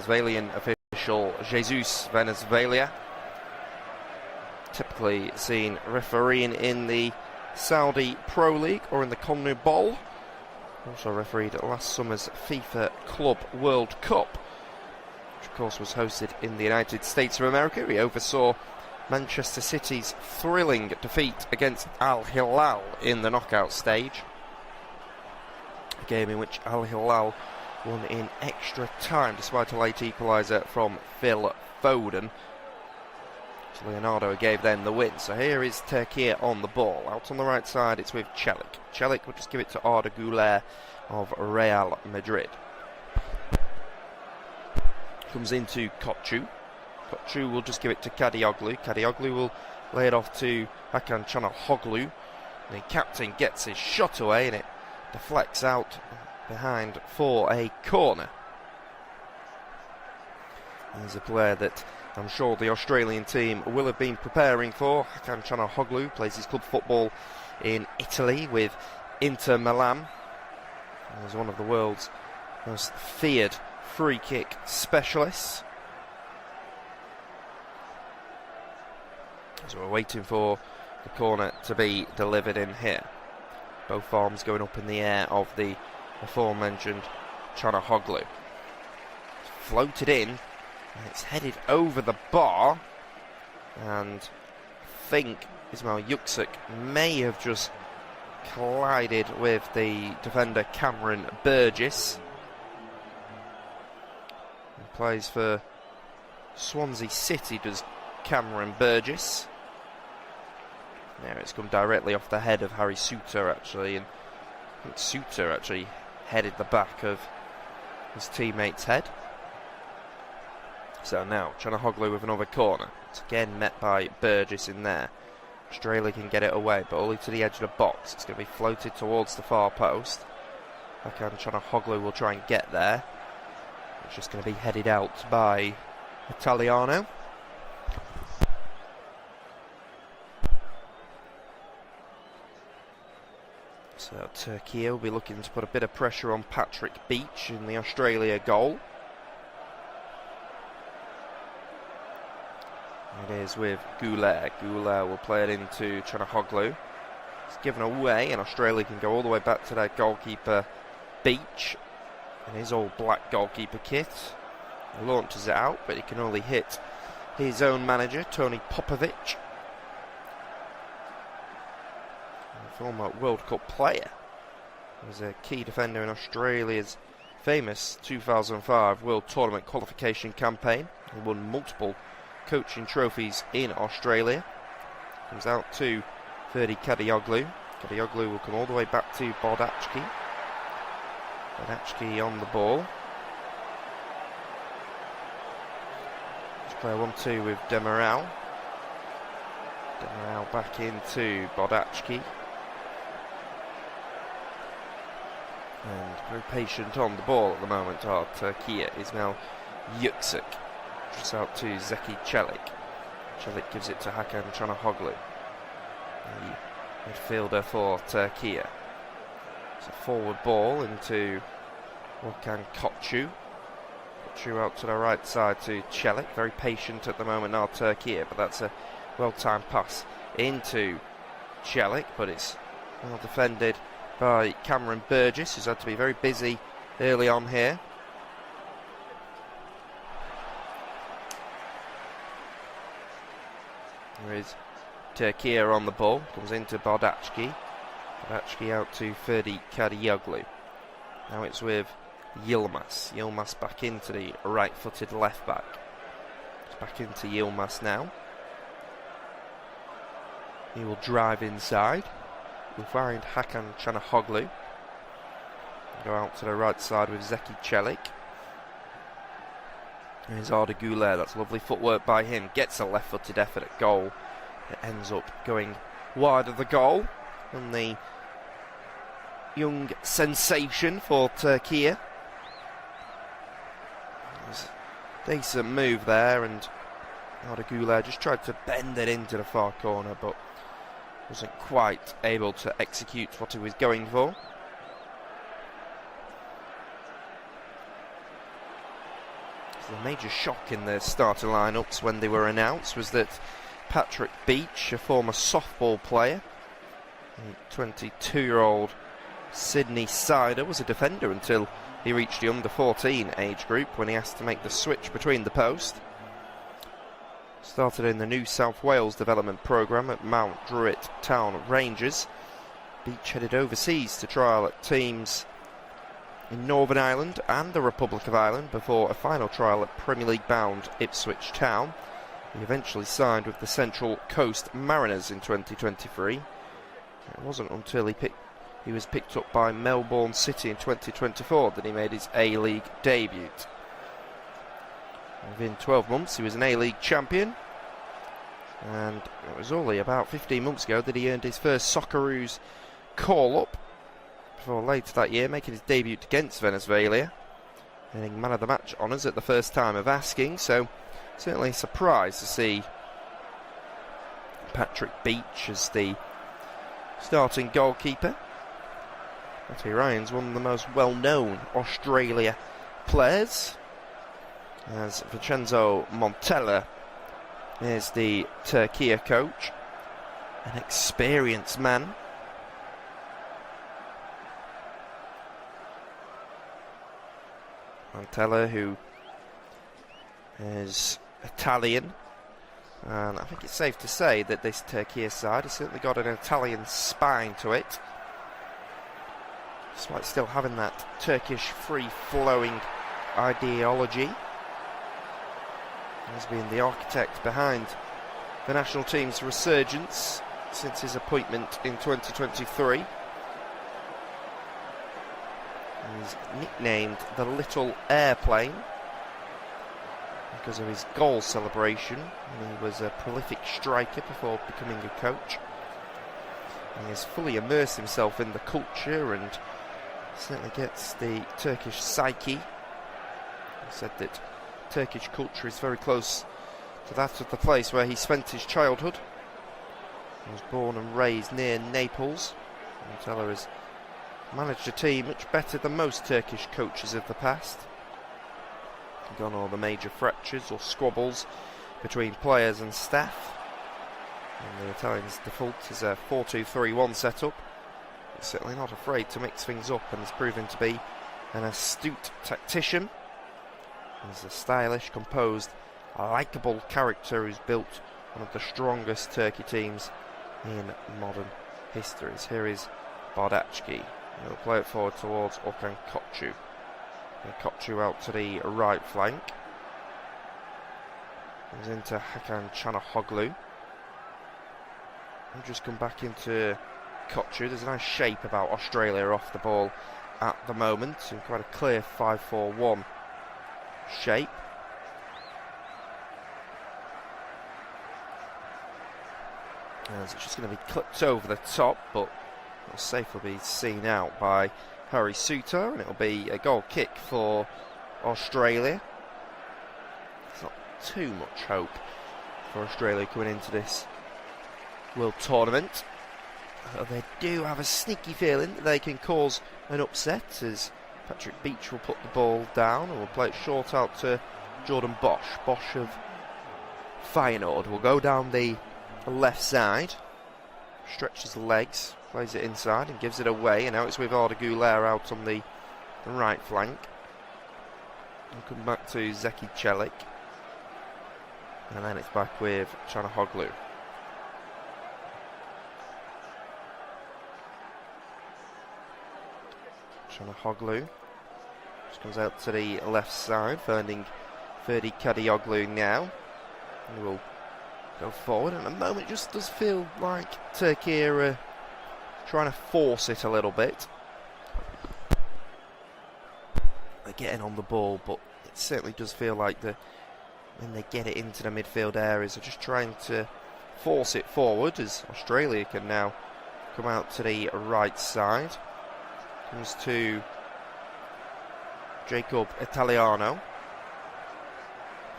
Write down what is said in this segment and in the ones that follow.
Venezuelan official Jesus Venezuela, typically seen refereeing in the Saudi Pro League or in the CONMEBOL. Also refereed last summer's FIFA Club World Cup, which of course was hosted in the United States of America. He oversaw Manchester City's thrilling defeat against Al Hilal in the knockout stage, a game in which Al Hilal won in extra time despite a late equaliser from Phil Foden. So Leonardo gave them the win. So here is Türkiye on the ball. Out on the right side, it's with Çelik. Çelik will just give it to Arda Güler of Real Madrid. Comes into Koçu. Koçu will just give it to Kadioglu. Kadioglu will lay it off to Hakan Çalhanoğlu. The captain gets his shot away and it deflects out behind for a corner. He's a player that I'm sure the Australian team will have been preparing for. Hakan Çalhanoğlu plays his club football in Italy with Inter Milan. He's one of the world's most feared free kick specialists. So we're waiting for the corner to be delivered in here. Both arms going up in the air of the aforementioned Çalhanoğlu. Floated in. And it's headed over the bar, and I think Ismail Yüksek may have just collided with the defender Cameron Burgess. He plays for Swansea City, does Cameron Burgess. Now it's come directly off the head of Harry Souttar actually, and I think Souttar actually headed the back of his teammate's head. So now, Çalhanoğlu with another corner. It's again met by Burgess in there. Australia can get it away, but only to the edge of the box. It's going to be floated towards the far post. Hakan Çalhanoğlu will try and get there. It's just going to be headed out by Italiano. So Türkiye will be looking to put a bit of pressure on Patrick Beach in the Australia goal. It is with Güler. Güler will play it into Çalhanoğlu. It's given away, and Australia can go all the way back to their goalkeeper Beach in his all black goalkeeper kit. He launches it out, but he can only hit his own manager, Tony Popovic, a former World Cup player. He was a key defender in Australia's famous 2005 World Tournament qualification campaign. He won multiple coaching trophies in Australia. Comes out to Ferdi Kadioglu. Kadioglu will come all the way back to Bardachki. Bardachki on the ball. Let's play 1-2 with Demiral. Demiral back into Bardachki. And very patient on the ball at the moment are Türkiye. Ismail Yüksek. Just out to Zeki Çelik. Çelik gives it to Hakan Çalhanoğlu, the midfielder for Türkiye. It's a forward ball into Hakan Koçu. Koçu out to the right side to Çelik. Very patient at the moment now, Türkiye, but that's a well-timed pass into Çelik, but it's well defended by Cameron Burgess, who's had to be very busy early on here. There is Türkiye on the ball, comes into Bardachki. Bardachki out to Ferdi Kadioglu. Now it's with Yilmaz. Yilmaz back into the right-footed left-back. It's back into Yilmaz now. He will drive inside. We'll find Hakan Çalhanoğlu. Go out to the right side with Zeki Çelik. Here's Arda Güler, that's lovely footwork by him. Gets a left-footed effort at goal. It ends up going wide of the goal. And the young sensation for Türkiye. There's a decent move there, and Arda Güler just tried to bend it into the far corner, but wasn't quite able to execute what he was going for. The major shock in the starting lineups when they were announced was that Patrick Beach, a former softball player, 22-year-old Sydney Sider, was a defender until he reached the under-14 age group when he asked to make the switch between the post. Started in the New South Wales development programme at Mount Druitt Town Rangers. Beach headed overseas to trial at teams in Northern Ireland and the Republic of Ireland before a final trial at Premier League bound Ipswich Town. He eventually signed with the Central Coast Mariners in 2023. It wasn't until he was picked up by Melbourne City in 2024 that he made his A-League debut. Within 12 months he was an A-League champion, and it was only about 15 months ago that he earned his first Socceroos call-up, before later that year making his debut against Venezuela, earning man of the match honours at the first time of asking. So certainly surprised to see Patrick Beach as the starting goalkeeper. Matty Ryan's one of the most well-known Australia players, as Vincenzo Montella is the Türkiye coach, an experienced man. Montella, who is Italian, and I think it's safe to say that this Türkiye side has certainly got an Italian spine to it, despite still having that Turkish free-flowing ideology. He's been the architect behind the national team's resurgence since his appointment in 2023. He's nicknamed the Little Airplane because of his goal celebration, and he was a prolific striker before becoming a coach. He has fully immersed himself in the culture and certainly gets the Turkish psyche. He said that Turkish culture is very close to that of the place where he spent his childhood. He was born and raised near Naples. Montella has managed a team much better than most Turkish coaches of the past. Gone all the major fractures or squabbles between players and staff. And the Italians' default is a 4-2-3-1 setup. He's certainly not afraid to mix things up and has proven to be an astute tactician. He's a stylish, composed, likeable character who's built one of the strongest Turkey teams in modern histories. Here is Bardachki. He'll play it forward towards Okan Koçu. Koçu out to the right flank. Comes into Hakan Çalhanoğlu. He'll just come back into Koçu. There's a nice shape about Australia off the ball at the moment, and quite a clear 5-4-1 shape. As it's just going to be clipped over the top, but it'll safely be seen out by Harry Souttar, and it'll be a goal kick for Australia. There's not too much hope for Australia coming into this World Tournament. They do have a sneaky feeling that they can cause an upset, as Patrick Beach will put the ball down and will play it short out to Jordan Bosch. Bosch of Feyenoord will go down the left side, stretches the legs, plays it inside and gives it away, and now it's with Arda Güler out on the right flank. We'll come back to Zeki Çelik, and then it's back with Çalhanoğlu. Çalhanoğlu just comes out to the left side, finding Ferdi Kadıoğlu now. He will go forward, and at the moment it just does feel like Turkey are trying to force it a little bit. They're getting on the ball, but it certainly does feel like when they get it into the midfield areas, they're just trying to force it forward, as Australia can now come out to the right side. Comes to Jacob Italiano.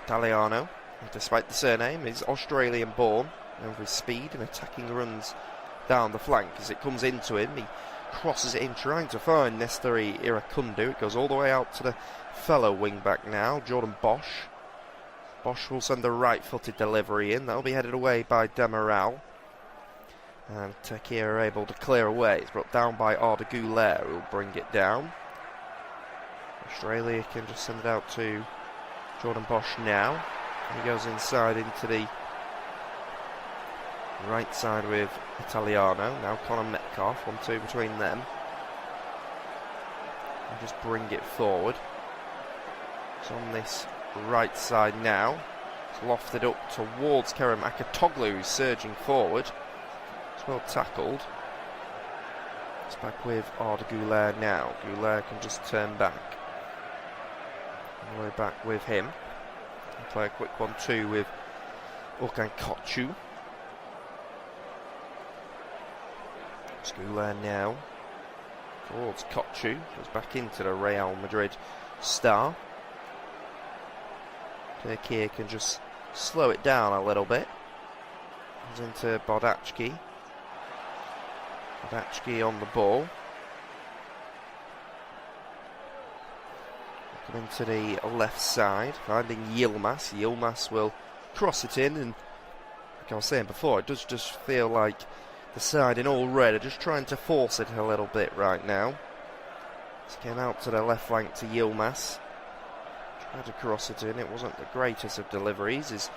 Italiano, despite the surname, is Australian born, over his speed and attacking runs down the flank. As it comes into him, he crosses it in, trying to find Nestori Irakundu. It goes all the way out to the fellow wing-back now, Jordan Bosch. Bosch will send the right-footed delivery in. That'll be headed away by Demiral. And Turkey are able to clear away. It's brought down by Arda Güler, who will bring it down. Australia can just send it out to Jordan Bosch now. He goes inside into the right side with Italiano. Now Conor Metcalf, 1-2 between them. And just bring it forward. It's on this right side now. It's lofted up towards Kerem Akatoglu, who's surging forward. It's well tackled. It's back with Arda Güler now. Güler can just turn back. All the way back with him. And play a quick 1-2 with Orkan Koçu. It's Güler now. Towards Koçu. Goes back into the Real Madrid star. Turkey can just slow it down a little bit. Comes into Bardachki. Bardachki on the ball. Come into the left side, finding Yilmaz. Yilmaz will cross it in, and like I was saying before, it does just feel like the side in all red are just trying to force it a little bit right now. It's getting out to the left flank to Yilmaz. Tried to cross it in. It wasn't the greatest of deliveries, as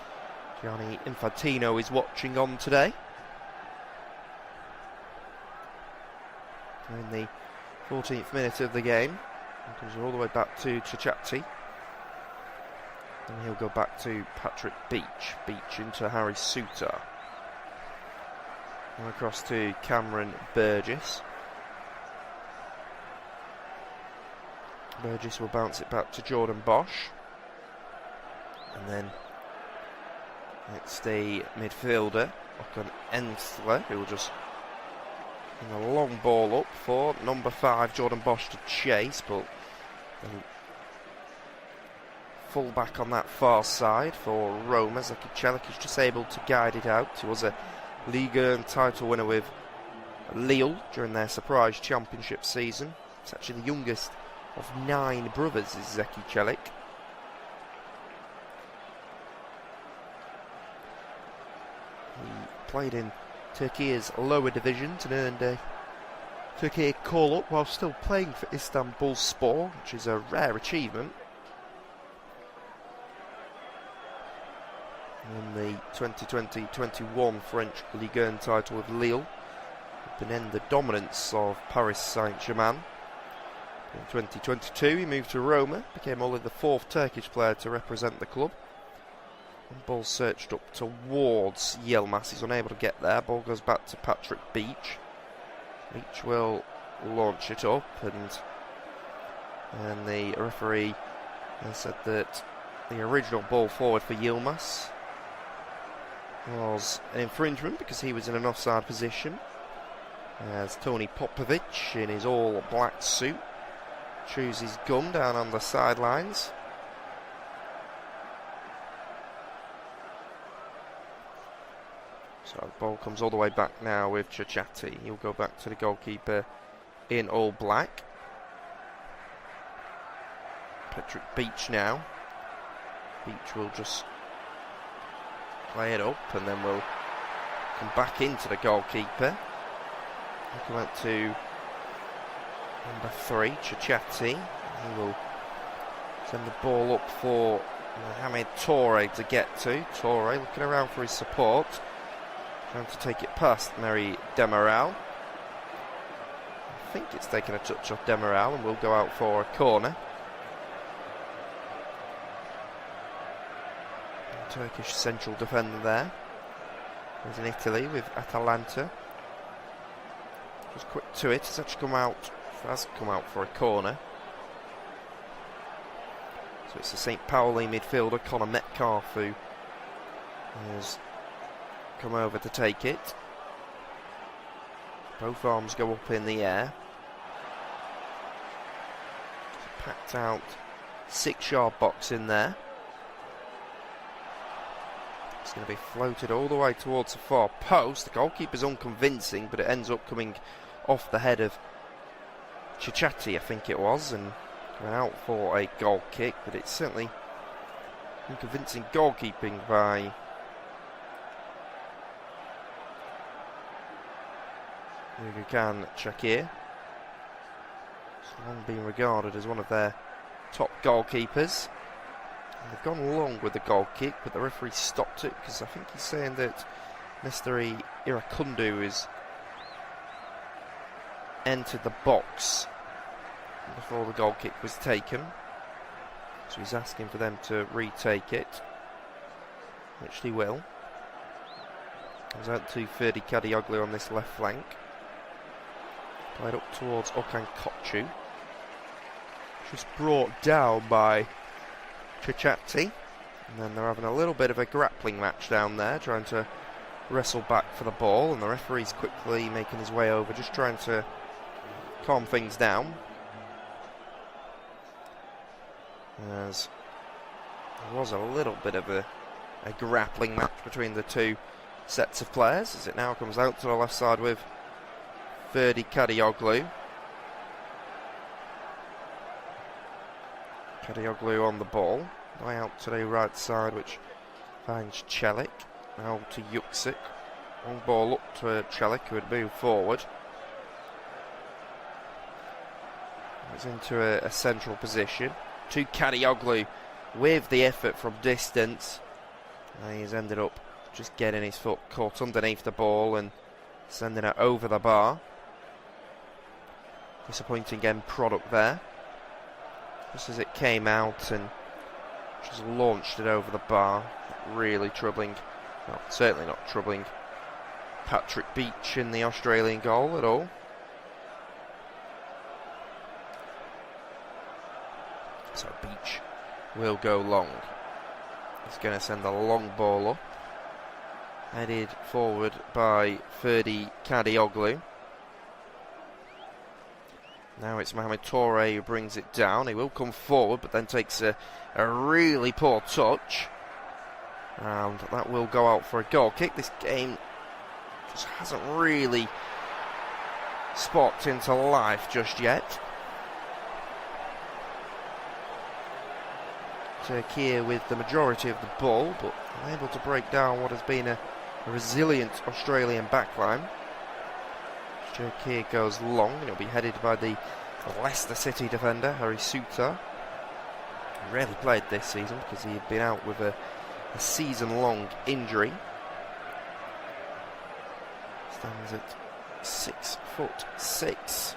Gianni Infantino is watching on today. In the 14th minute of the game, it goes all the way back to Chachati. And he'll go back to Patrick Beach. Beach into Harry Suter. And across to Cameron Burgess. Burgess will bounce it back to Jordan Bosch. And then it's the midfielder, Okan Ensler, who will just bring a long ball up for number 5, Jordan Bosch, to chase, but the full back on that far side for Roma, Zeki Celik, is just able to guide it out. He was a Liga and title winner with Lille during their surprise championship season. It's actually the youngest of 9 brothers, is Zeki Celik. He played in Turkey's lower divisions and earned a Turkey call-up while still playing for Istanbulspor, which is a rare achievement. In the 2020-21 French Ligue 1 title with Lille, been in the dominance of Paris Saint-Germain. In 2022 he moved to Roma, became only the 4th Turkish player to represent the club. And ball searched up towards Yilmaz, he's unable to get there. Ball goes back to Patrick Beach. Beach will launch it up, and the referee has said that the original ball forward for Yilmaz was an infringement because he was in an offside position. As Tony Popovic in his all black suit chews his gum down on the sidelines. So the ball comes all the way back now with Chachati. He'll go back to the goalkeeper in all black. Patrick Beach now. Beach will just play it up and then we'll come back into the goalkeeper. We'll come out to number 3, Chachati. He will send the ball up for Mohamed Toure to get to. Toure looking around for his support. Trying to take it past Mary Demiral. I think it's taken a touch off Demiral and will go out for a corner. Turkish central defender there. He's in Italy with Atalanta. Just quick to it. It's actually has come out for a corner. So it's the St. Pauli midfielder Conor Metcalf who has come over to take it. Both arms go up in the air. It's a packed out 6-yard box in there. It's going to be floated all the way towards the far post. The goalkeeper's unconvincing, but it ends up coming off the head of Chichati, I think it was, and went out for a goal kick, but it's certainly unconvincing goalkeeping by Gürkan Çakır. He's long been regarded as one of their top goalkeepers. And they've gone long with the goal kick, but the referee stopped it because I think he's saying that Mr. Irakundu has entered the box before the goal kick was taken. So he's asking for them to retake it, which they will. Comes out to Ferdi Kadioglu on this left flank. Played up towards Okan Koçu. Just brought down by Chichati. And then they're having a little bit of a grappling match down there, trying to wrestle back for the ball. And the referee's quickly making his way over, just trying to calm things down. As there was a little bit of a grappling match between the two sets of players, as it now comes out to the left side with Ferdi Kadioglu. Kadioglu on the ball. Way out to the right side, which finds Çelik. Now to Yüksek. Long ball up to Çelik, who had moved forward. It's into a central position. To Kadioglu with the effort from distance. And he's ended up just getting his foot caught underneath the ball and sending it over the bar. Disappointing end product there. Just as it came out and just launched it over the bar. Really troubling, well, certainly not troubling Patrick Beach in the Australian goal at all. So Beach will go long. He's going to send a long ball up. Headed forward by Ferdi Kadioglu. Now it's Mohamed Toure who brings it down. He will come forward, but then takes a really poor touch. And that will go out for a goal kick. This game just hasn't really sparked into life just yet. Türkiye with the majority of the ball, but unable to break down what has been a resilient Australian backline. Türkiye goes long, and it'll be headed by the Leicester City defender, Harry Suter. He rarely played this season because he had been out with a season-long injury. Stands at 6'6".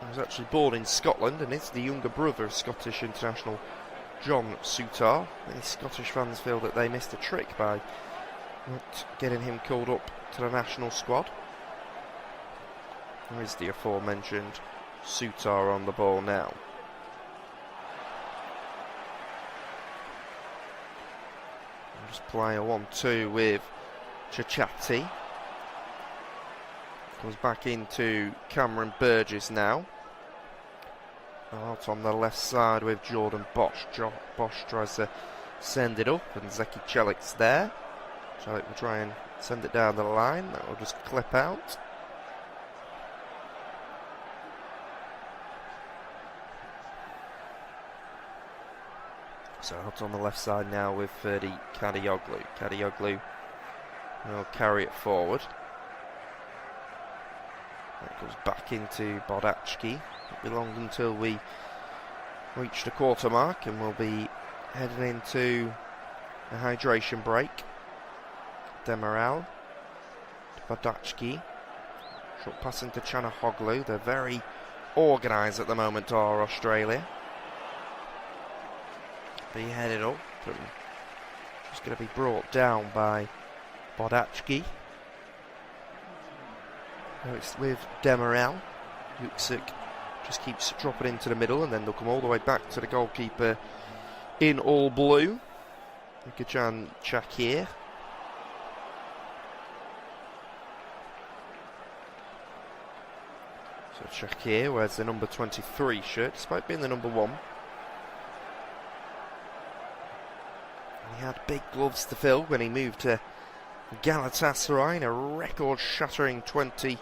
He was actually born in Scotland and is the younger brother of Scottish international John Suter. Many Scottish fans feel that they missed a trick by not getting him called up to the national squad. There is the aforementioned Suter on the ball now. I'll just play a 1-2 with Chichati. Comes back into Cameron Burgess now. Out on the left side with Jordan Bosch. Bosch tries to send it up, and Zeki Çelik's there. Çelik will try and send it down the line. That will just clip out. So out on the left side now with Ferdi Kadioglu. Kadioglu will carry it forward. That goes back into Bodachki. Won't be long until we reach the quarter mark, and we'll be heading into a hydration break. Demiral, Bodachki, short pass into Chanahoglu. They're very organised at the moment, are Australia. Be headed up and just going to be brought down by Bodachki. Now it's with Demiral. Yüksek just keeps dropping into the middle, and then they'll come all the way back to the goalkeeper in all blue, Gürkan Çakır. So Çakır wears the number 23 shirt, despite being the number 1. He had big gloves to fill when he moved to Galatasaray in a record-shattering 20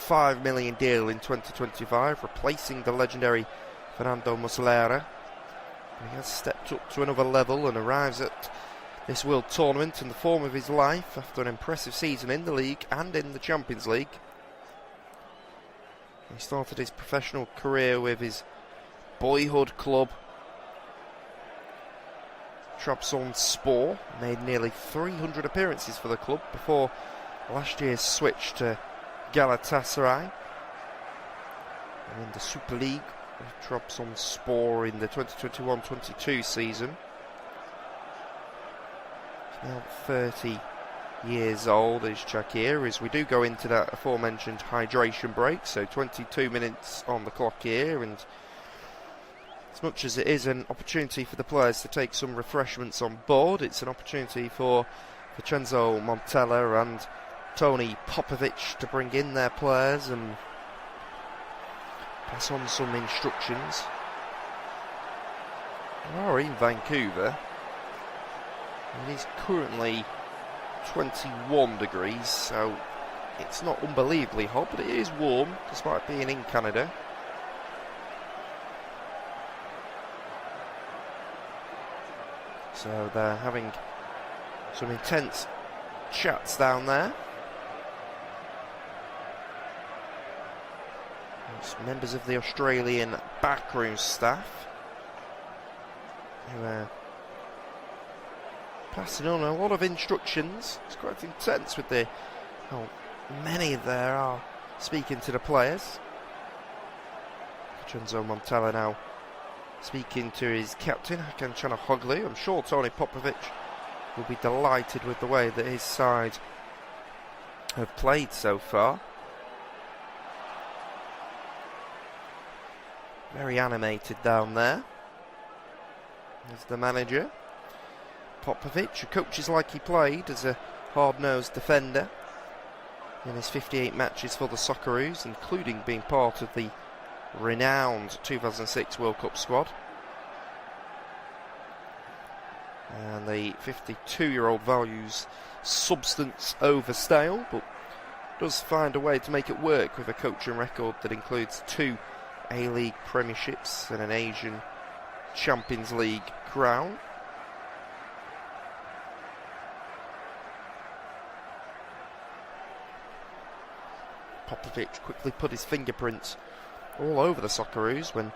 €5 million deal in 2025, replacing the legendary Fernando Muslera. He has stepped up to another level and arrives at this World Tournament in the form of his life after an impressive season in the league and in the Champions League. He started his professional career with his boyhood club, Trabzonspor, made nearly 300 appearances for the club before last year's switch to Galatasaray. And in the Super League with Trabzonspor in the 2021-22 season. He's now 30 years old, is Shakir, as we do go into that aforementioned hydration break. So 22 minutes on the clock here, and as much as it is an opportunity for the players to take some refreshments on board, it's an opportunity for Vincenzo Montella and Tony Popovic to bring in their players and pass on some instructions. We are in Vancouver. It is currently 21 degrees, so it's not unbelievably hot, but it is warm despite being in Canada. So they're having some intense chats down there. It's members of the Australian backroom staff who are passing on a lot of instructions. It's quite intense with how many there are speaking to the players. Vincenzo Montella now speaking to his captain, Hakan Çalhanoğlu. I'm sure Tony Popovic will be delighted with the way that his side have played so far. Very animated down there. There's the manager, Popovic, who coaches like he played as a hard-nosed defender in his 58 matches for the Socceroos, including being part of the renowned 2006 World Cup squad. And the 52-year-old values substance over style, but does find a way to make it work with a coaching record that includes 2 A-League premierships and an Asian Champions League crown. Popovic quickly put his fingerprints all over the Socceroos when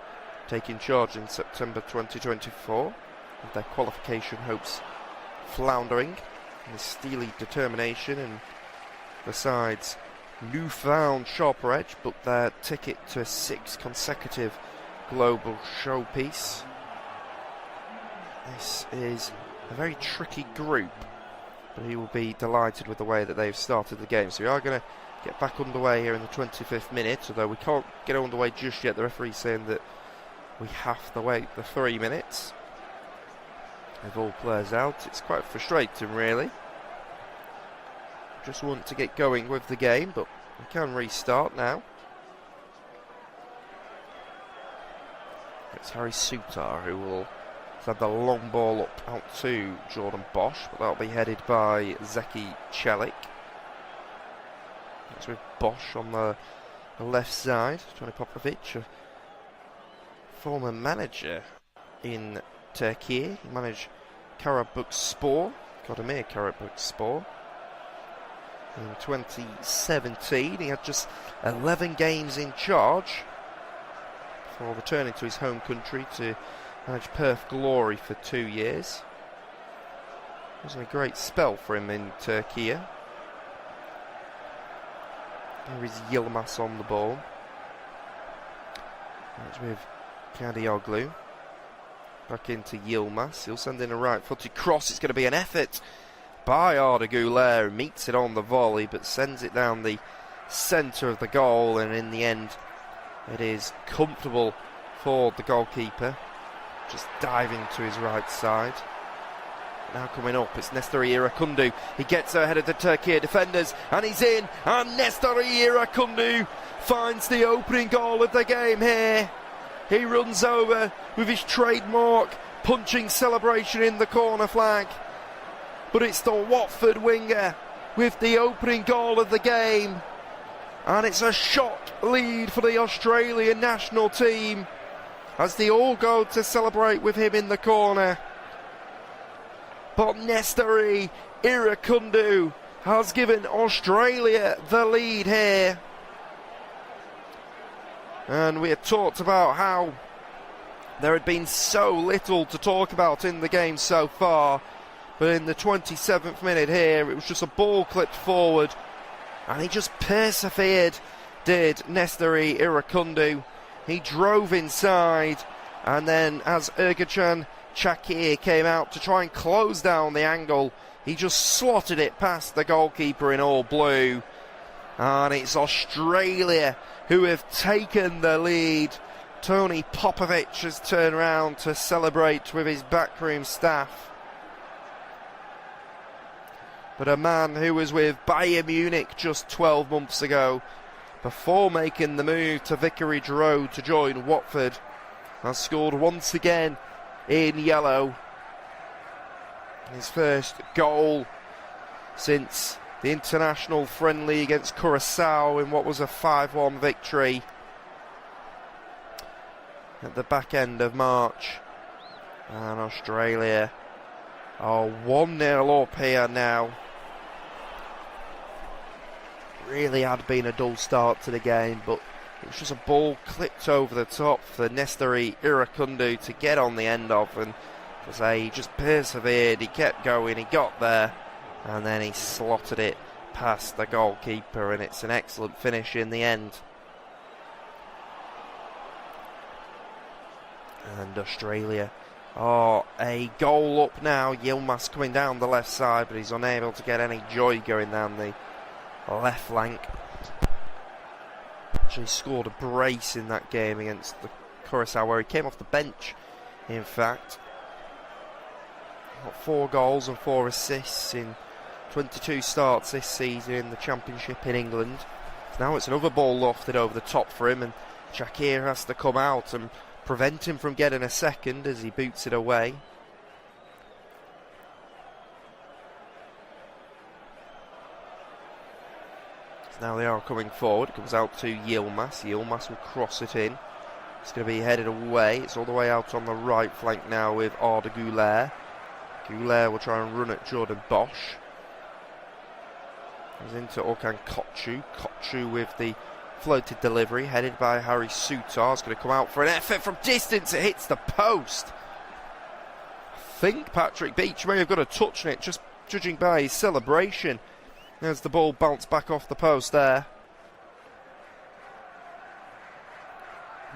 taking charge in September 2024, with their qualification hopes floundering, and his steely determination and the side's newfound sharper edge booked their ticket to a 6th consecutive global showpiece. This is a very tricky group, but he will be delighted with the way that they've started the game. So we are going to get back underway here in the 25th minute, although we can't get underway just yet. The referee's saying that we have to wait the 3 minutes with all players out. It's quite frustrating, really. Just want to get going with the game, but we can restart now. It's Harry Sutar who will send the long ball up out to Jordan Bosch, but that'll be headed by Zeki Çelik. That's with Bosch on the left side. Tony Popovic, a former manager in Turkey. He managed Karabükspor, Kodemir Karabükspor. In 2017, he had just 11 games in charge before returning to his home country to manage Perth Glory for 2 years. It wasn't a great spell for him in Turkey. There is Yilmaz on the ball. That's with Kadioglu. Back into Yilmaz. He'll send in a right-footed cross. It's going to be an effort by Arda Güler, meets it on the volley but sends it down the centre of the goal, and in the end it is comfortable for the goalkeeper, just diving to his right side. Now coming up, it's Nestori Irakundu. He gets ahead of the Turkey defenders and he's in, and Nestori Irakundu finds the opening goal of the game here. He runs over with his trademark punching celebration in the corner flag. But it's the Watford winger with the opening goal of the game. And it's a shot lead for the Australian national team as they all go to celebrate with him in the corner. But Nestori Irakundu has given Australia the lead here. And we had talked about how there had been so little to talk about in the game so far. But in the 27th minute here, it was just a ball clipped forward. And he just persevered, did Nestori Irakundu. He drove inside. And then as Ergachan Shakir came out to try and close down the angle, he just slotted it past the goalkeeper in all blue. And it's Australia who have taken the lead. Tony Popovic has turned round to celebrate with his backroom staff. But a man who was with Bayern Munich just 12 months ago, before making the move to Vicarage Road to join Watford, has scored once again in yellow. His first goal since the international friendly against Curaçao in what was a 5-1 victory at the back end of March. And Australia are 1-0 up here now. Really had been a dull start to the game, but it was just a ball clipped over the top for Nestori Irakundu to get on the end of, and to say he just persevered, he kept going, he got there, and then he slotted it past the goalkeeper, and it's an excellent finish in the end. And Australia are a goal up now. Yilmaz coming down the left side, but he's unable to get any joy going down the left flank. Actually scored a brace in that game against the Curaçao, where he came off the bench, in fact. Got 4 goals and 4 assists in 22 starts this season in the Championship in England. Now it's another ball lofted over the top for him, and Shakir has to come out and prevent him from getting a second as he boots it away. Now they are coming forward. It comes out to Yilmaz. Yilmaz will cross it in. It's going to be headed away. It's all the way out on the right flank now with Arda Güler. Güler will try and run at Jordan Bosch. He's into Orkan Koçu. Koçu with the floated delivery, headed by Harry Sutar. It's going to come out for an effort from distance. It hits the post. I think Patrick Beach may have got a touch on it, just judging by his celebration. As the ball bounced back off the post there.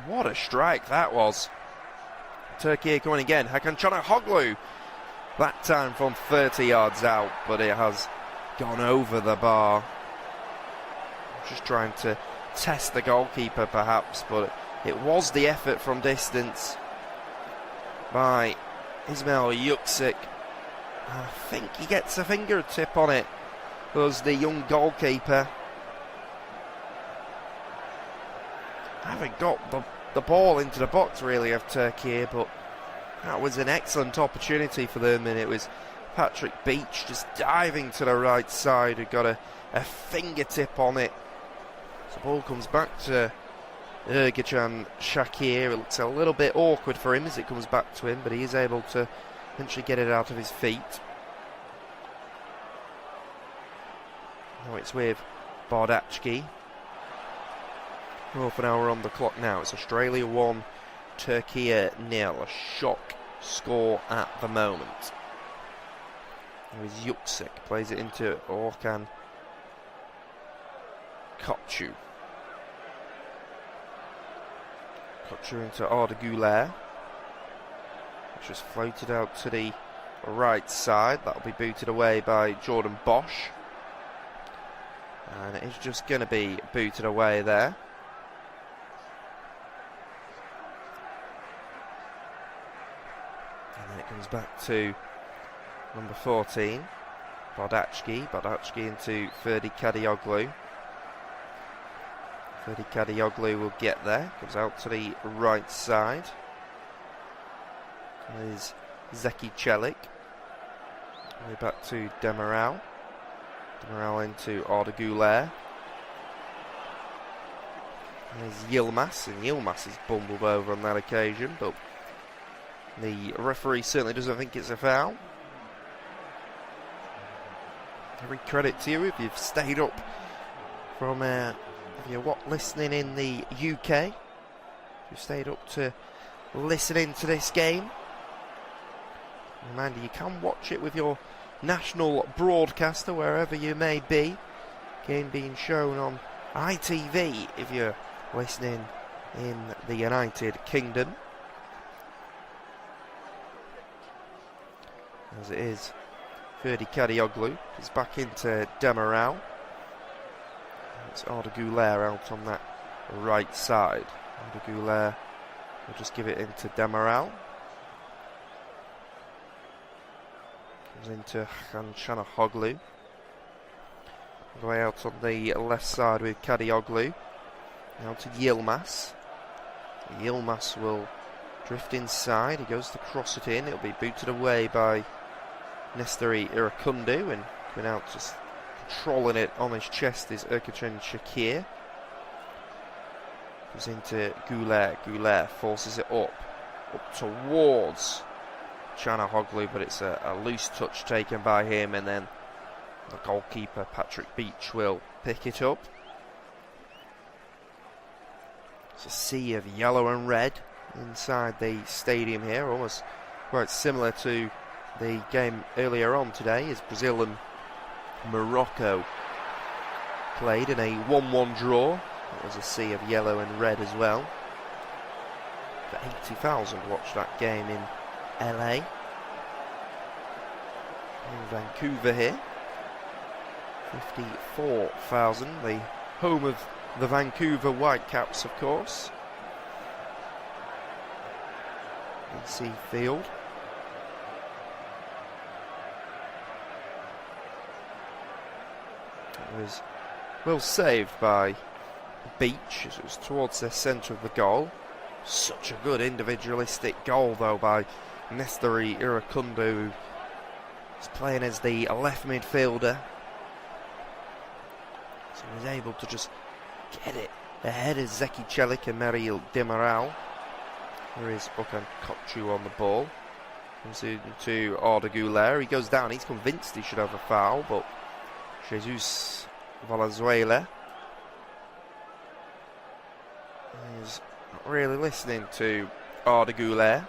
What a strike that was. Türkiye coming again. Hakan Çalhanoğlu. That time from 30 yards out, but it has gone over the bar. Just trying to test the goalkeeper perhaps, but it was the effort from distance by Ismail Yüksek. I think he gets a fingertip on it. Was the young goalkeeper. Haven't got the ball into the box really of Türkiye, but that was an excellent opportunity for them, and it was Patrick Beach just diving to the right side who got a fingertip on it. So the ball comes back to Ergachan Shakir. It looks a little bit awkward for him as it comes back to him, but he is able to eventually get it out of his feet. Now it's with Bardachki. Half an hour on the clock now. It's Australia 1, Türkiye 0. A shock score at the moment. Here's Yüksek. Plays it into Orkan Koçu. Koçu into Arda Güler. Which was floated out to the right side. That'll be booted away by Jordan Bosch. And it's just going to be booted away there. And then it comes back to number 14, Bardachki. Bardachki into Ferdi Kadioglu. Ferdi Kadioglu will get there. Comes out to the right side. There's Zeki Çelik. Way back to Demiral. Demiral into Arda Güler. There's Yilmaz, and Yilmaz is bumbled over on that occasion, but the referee certainly doesn't think it's a foul. Every credit to you if you've stayed up from, if you're listening in the UK, if you've stayed up to listen into this game. Reminder, you can watch it with your national broadcaster wherever you may be. Game being shown on ITV if you're listening in the United Kingdom. As it is, Ferdi Kadioglu is back into Demiral. It's Arda Güler out on that right side. Arda Güler will just give it into Demiral. Comes into Hakan Çalhanoğlu. All the way out on the left side with Kadioglu. Now to Yilmaz. Yilmaz will drift inside. He goes to cross it in. It'll be booted away by Nestori Irakundu, and coming out just controlling it on his chest is Erkacan Shakir. Comes into Güler. Güler forces it up towards Çalhanoğlu, but it's a loose touch taken by him, and then the goalkeeper Patrick Beach will pick it up. It's a sea of yellow and red inside the stadium here, almost quite similar to the game earlier on today as Brazil and Morocco played in a 1-1 draw. It was a sea of yellow and red as well. But 80,000 watched that game in LA. In Vancouver here. 54,000, the home of the Vancouver Whitecaps, of course. BC Field. It was well saved by Beach as it was towards the centre of the goal. Such a good individualistic goal though by Nestori Irakundu, who is playing as the left midfielder. So he was able to just get it ahead of Zeki Çelik and Meril Demiral. There is Okan Koçu on the ball. Comes into Arda Güler. He goes down. He's convinced he should have a foul, but Jesus Valenzuela is not really listening to Arda Güler.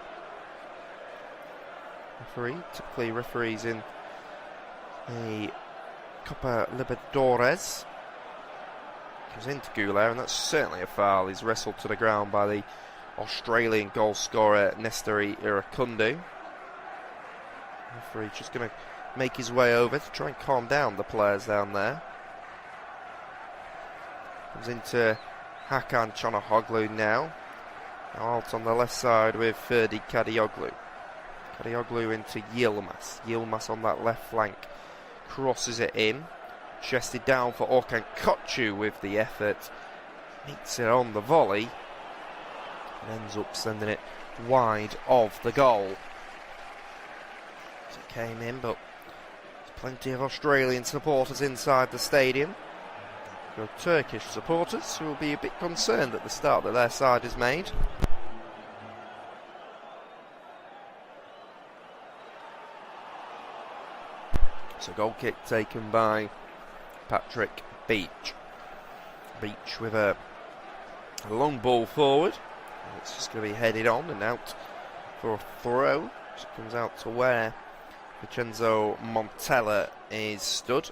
Typically referees in a Copa Libertadores. Comes into Güler, and that's certainly a foul. He's wrestled to the ground by the Australian goal scorer Nestori Irakundu. Referee just going to make his way over to try and calm down the players down there. Comes into Hakan Çalhanoğlu now. Now out on the left side with Ferdi Kadioglu. Kadioglu into Yilmaz. Yilmaz on that left flank crosses it in. Chested down for Okan Koçu with the effort. Meets it on the volley. And ends up sending it wide of the goal. So it came in, but there's plenty of Australian supporters inside the stadium. Your Turkish supporters who will be a bit concerned at the start that their side has made. So goal kick taken by Patrick Beach. Beach with a long ball forward. It's just going to be headed on and out for a throw. So it comes out to where Vincenzo Montella is stood.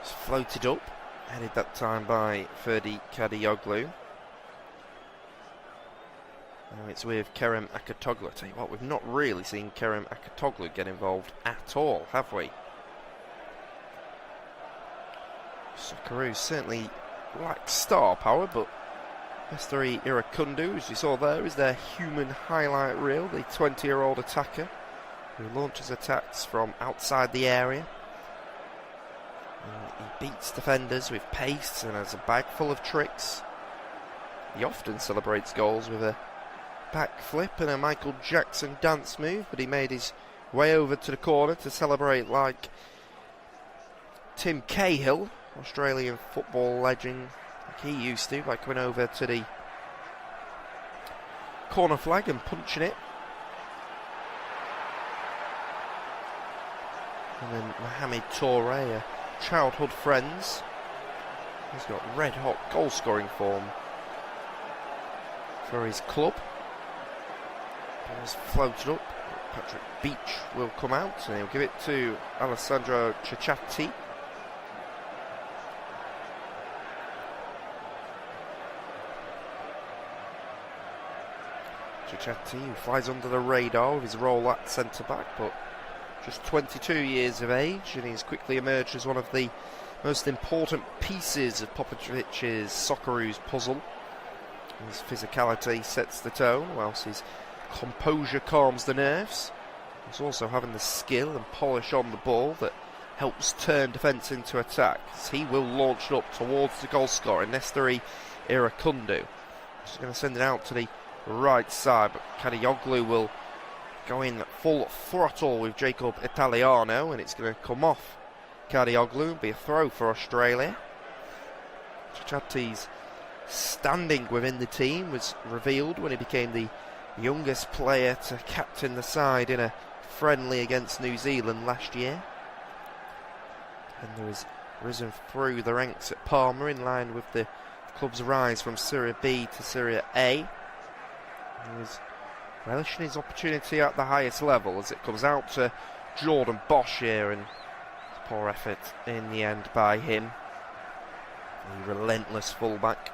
It's floated up, headed that time by Ferdi Kadioglu. Now it's with Kerem Aktürkoğlu. I tell you what, we've not really seen Kerem Aktürkoğlu get involved at all, have we? Socceroo certainly lacks star power, but Nestori Irakundu, as you saw there, is their human highlight reel, the 20-year-old attacker who launches attacks from outside the area. And he beats defenders with pace and has a bag full of tricks. He often celebrates goals with a back flip and a Michael Jackson dance move, but he made his way over to the corner to celebrate like Tim Cahill, Australian football legend, like he used to, by coming over to the corner flag and punching it. And then Mohamed Toure, childhood friends. He's got red hot goal scoring form for his club. Ball's floated up. Patrick Beach will come out and he'll give it to Alessandro Cecchetti. Cecchetti, who flies under the radar with his role at centre-back, but just 22 years of age, and he's quickly emerged as one of the most important pieces of Popovic's Socceroos puzzle. His physicality sets the tone, whilst his composure calms the nerves. He's also having the skill and polish on the ball that helps turn defence into attack. He will launch it up towards the goal scorer, Nestori Irakundu. Just going to send it out to the right side, but Kadioglu will go in full throttle with Jacob Italiano, and it's going to come off Kadioglu and be a throw for Australia. Cechetti's standing within the team was revealed when he became the youngest player to captain the side in a friendly against New Zealand last year. And there was risen through the ranks at Parma in line with the club's rise from Serie B to Serie A. He was relishing his opportunity at the highest level as it comes out to Jordan Bosch here, and poor effort in the end by him. The relentless fullback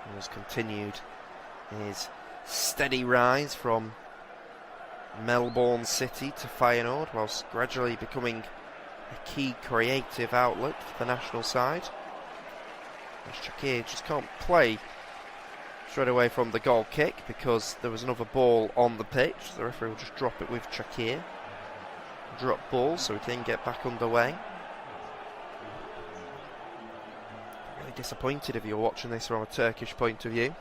who has continued his steady rise from Melbourne City to Feyenoord, whilst gradually becoming a key creative outlet for the national side. As Shakir just can't play straight away from the goal kick because there was another ball on the pitch. The referee will just drop it with Shakir. Drop ball so we can get back underway. Really disappointed if you're watching this from a Turkish point of view.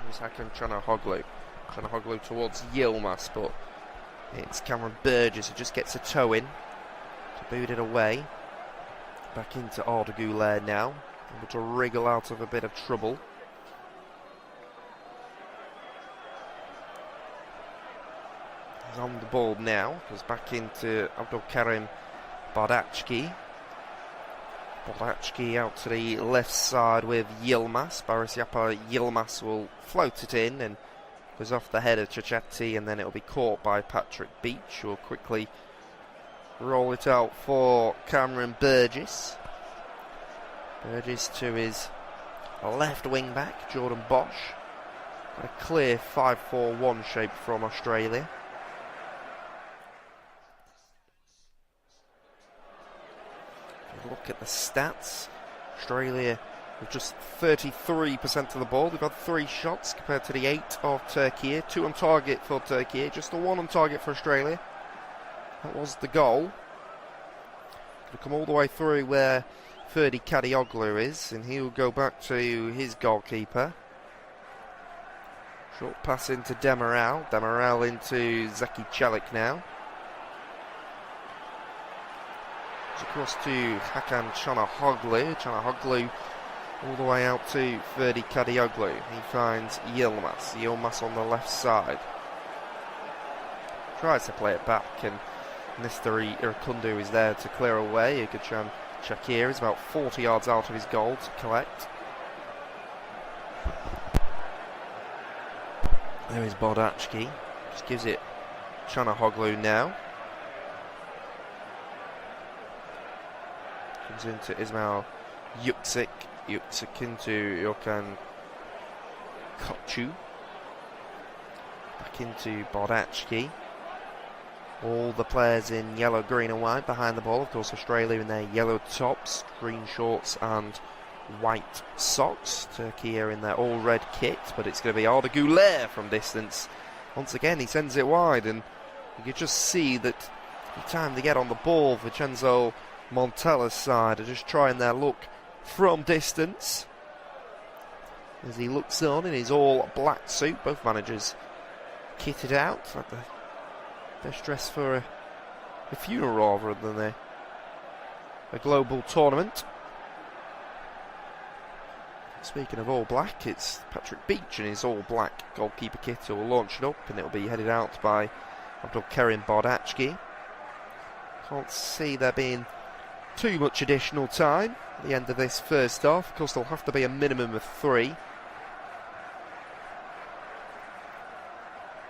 Here's Hakan Çalhanoğlu towards Yilmaz, but it's Cameron Burgess who just gets a toe in to boot it away. Back into Arda Güler now, able to wriggle out of a bit of trouble. He's on the ball now, goes back into Abdulkarim Bardachki. Bardachki out to the left side with Yilmaz. Barış Yapar Yilmaz will float it in and goes off the head of Cecchetti, and then it'll be caught by Patrick Beach, who will quickly roll it out for Cameron Burgess. Burgess to his left wing back, Jordan Bosch. Got a clear 5-4-1 shape from Australia. If you look at the stats, Australia with just 33% of the ball. They've had 3 shots compared to the 8 of Turkey. 2 on target for Turkey, just the 1 on target for Australia. That was the goal. Going to come all the way through where Ferdi Kadioglu is, and he'll go back to his goalkeeper. Short pass into Demiral. Demiral into Zeki Çelik now. It's across to Hakan Çalhanoğlu. Çalhanoğlu all the way out to Ferdi Kadioglu. He finds Yilmaz. Yilmaz on the left side. Tries to play it back, and Nestori Irakundu is there to clear away. Igachan Shakir is about 40 yards out of his goal to collect. There is Bardachki. Just gives it Çalhanoğlu now. Comes into Ismail Yüksek. Yüksek into Gökhan Koçu. Back into Bardachki. All the players in yellow, green and white behind the ball. Of course, Australia in their yellow tops, green shorts and white socks. Turkey here in their all-red kit, but it's going to be Arda Güler from distance. Once again, he sends it wide, and you can just see that every time they get on the ball, Vincenzo Montella's side are just trying their luck from distance. As he looks on in his all-black suit, both managers kitted out, like they're dressed for a funeral rather than a global tournament. Speaking of all black, it's Patrick Beach in his all black goalkeeper kit who will launch it up, and it'll be headed out by Abdulkarim Bardachki. Can't see there being too much additional time at the end of this first half. Of course, there'll have to be a minimum of 3.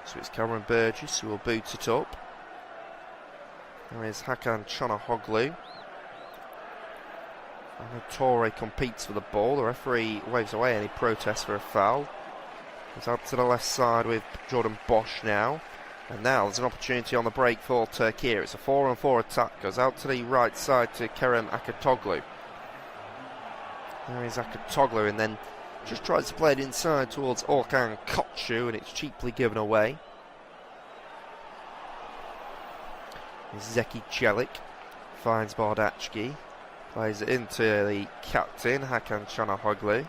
So it's Cameron Burgess who will boot it up. There is Hakan Çalhanoğlu. Torre competes for the ball. The referee waves away any protest for a foul. It's out to the left side with Jordan Bosch now. And now there's an opportunity on the break for Türkiye. It's a 4-on-4 attack. Goes out to the right side to Kerem Aktürkoğlu. There is Aktürkoğlu, and then just tries to play it inside towards Orkan Koçu, and it's cheaply given away. Zeki Çelik finds Bardachki. Plays it into the captain, Hakan Çalhanoğlu.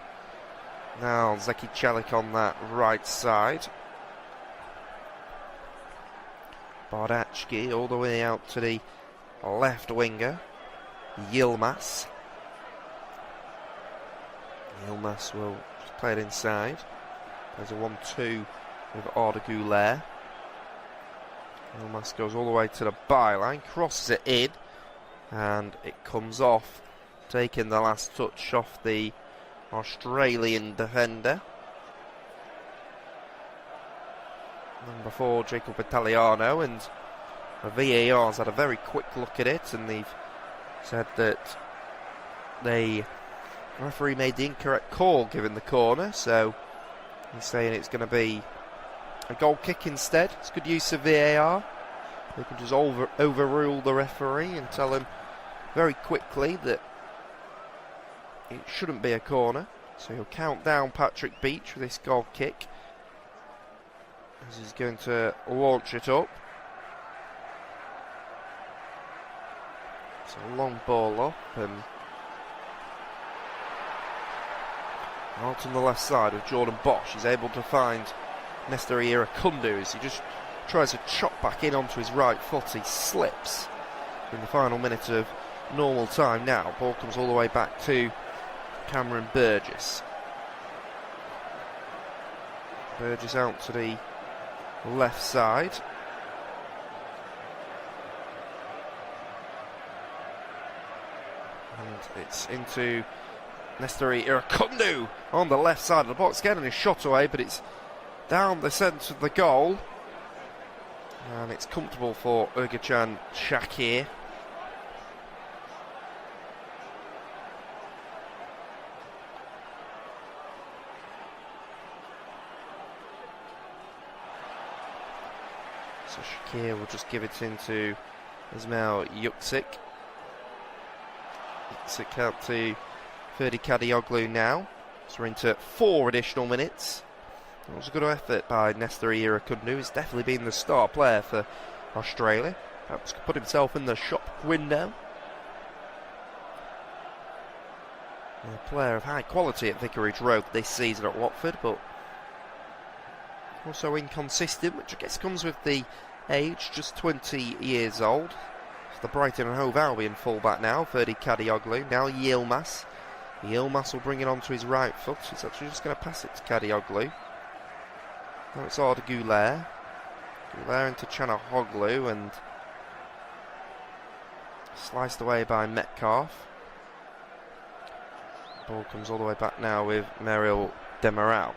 Now Zeki Çelik on that right side. Bardachki all the way out to the left winger, Yilmaz. Yilmaz will play it inside. There's a 1-2 with Arda Güler. Yilmaz goes all the way to the byline, crosses it in, and it comes off, taking the last touch off the Australian defender. Number 4, Jacob Italiano, and the VAR's had a very quick look at it, and they've said that the referee made the incorrect call given the corner, so he's saying it's going to be a goal kick instead. It's good use of VAR. They can just overrule the referee and tell him very quickly that it shouldn't be a corner. So he'll count down Patrick Beach with this goal kick, as he's going to launch it up. It's a long ball up, and out on the left side of Jordan Bosch, he's able to find Nestor Irakundu as he just tries to chop back in onto his right foot. He slips in the final minute of normal time now. Ball comes all the way back to Cameron Burgess. Burgess out to the left side. And it's into Nestor Irakundu on the left side of the box, getting his shot away, but it's down the centre of the goal. And it's comfortable for Ergüchan Şakir. So Şakir will just give it into Ismail Yüksek. Yüksek out to Ferdi Kadıoğlu now. So we're into 4 additional minutes. It was a good effort by Nestor Irakundu. He's definitely been the star player for Australia. Perhaps could put himself in the shop window. A player of high quality at Vicarage Road this season at Watford, but also inconsistent, which I guess comes with the age, just 20 years old. It's the Brighton and Hove Albion fullback now, Ferdi Kadıoğlu. Now Yilmaz. Yilmaz will bring it onto his right foot. He's actually just going to pass it to Kadıoğlu. Now it's Arda Güler. Güler into Çalhanoğlu, and sliced away by Metcalf. Ball comes all the way back now with Merrill Demiral.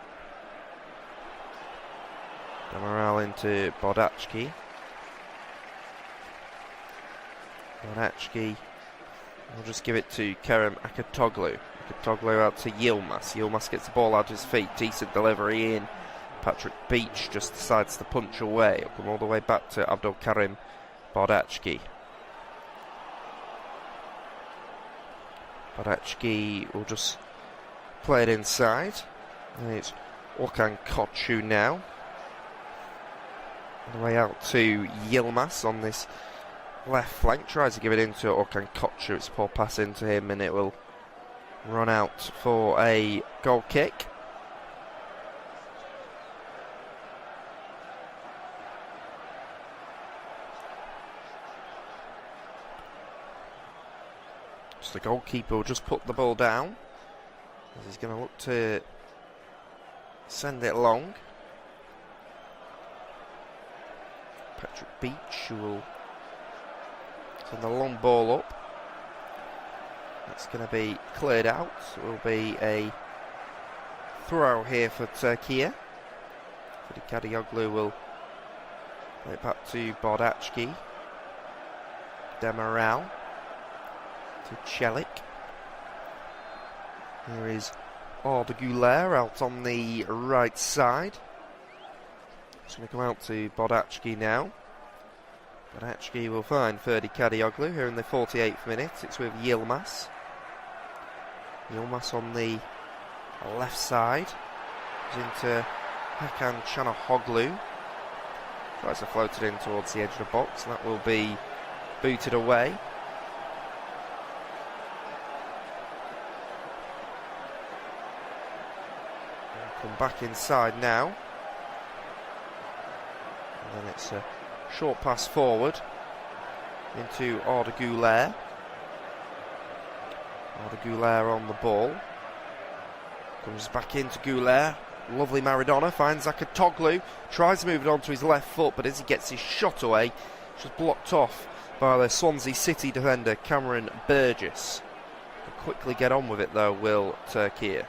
Demiral into Bardachki. Bardachki will just give it to Kerem Aktürkoğlu. Aktürkoğlu out to Yilmaz. Yilmaz gets the ball out of his feet. Decent delivery in. Patrick Beach just decides to punch away. It'll come all the way back to Abdulkarim Bardachki. Bardachki will just play it inside. And it's Orkan Koçu now. All the way out to Yilmaz on this left flank. Tries to give it into Orkan Koçu. It's a poor pass into him, and it will run out for a goal kick. So the goalkeeper will just put the ball down, as he's going to look to send it long. Patrick Beach, who will send the long ball up. That's going to be cleared out. It will be a throw here for Türkiye. Kadioglu will play it back to Bardachki. Demiral to Celik. Here is Arda Güler out on the right side. It's going to come out to Bardachki now. Bardachki will find Ferdi Kadioglu here in the 48th minute. It's with Yilmaz. Yilmaz on the left side. Goes into Hakan Çalhanoğlu. Tries to float it in towards the edge of the box. That will be booted away. Come back inside now. And then it's a short pass forward into Arda Güler. Arda Güler on the ball. Comes back into Güler. Lovely Maradona. Finds Akatoglu. Tries to move it onto his left foot, but as he gets his shot away, it's just blocked off by the Swansea City defender Cameron Burgess. He'll quickly get on with it though, will Türkiye.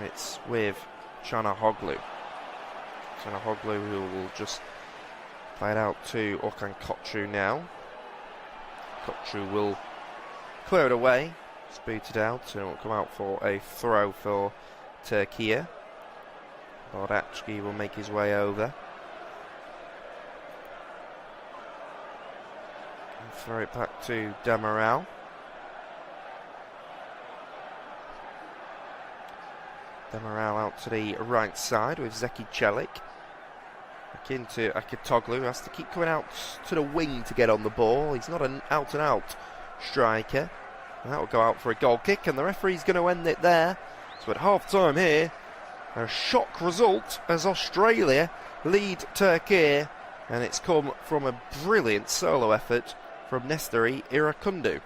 It's with Çalhanoğlu. Çalhanoğlu who will just play it out to Okan Koçu now. Koçu will clear it away. It's booted out and it will come out for a throw for Türkiye. Bardachki will make his way over. And throw it back to Demiral. Demiral out to the right side with Zeki Celik. Back into Akatoglu, who has to keep coming out to the wing to get on the ball. He's not an out-and-out striker. And that will go out for a goal kick, and the referee's going to end it there. So at half-time here, a shock result as Australia lead Türkiye, and it's come from a brilliant solo effort from Nestori Irakundu.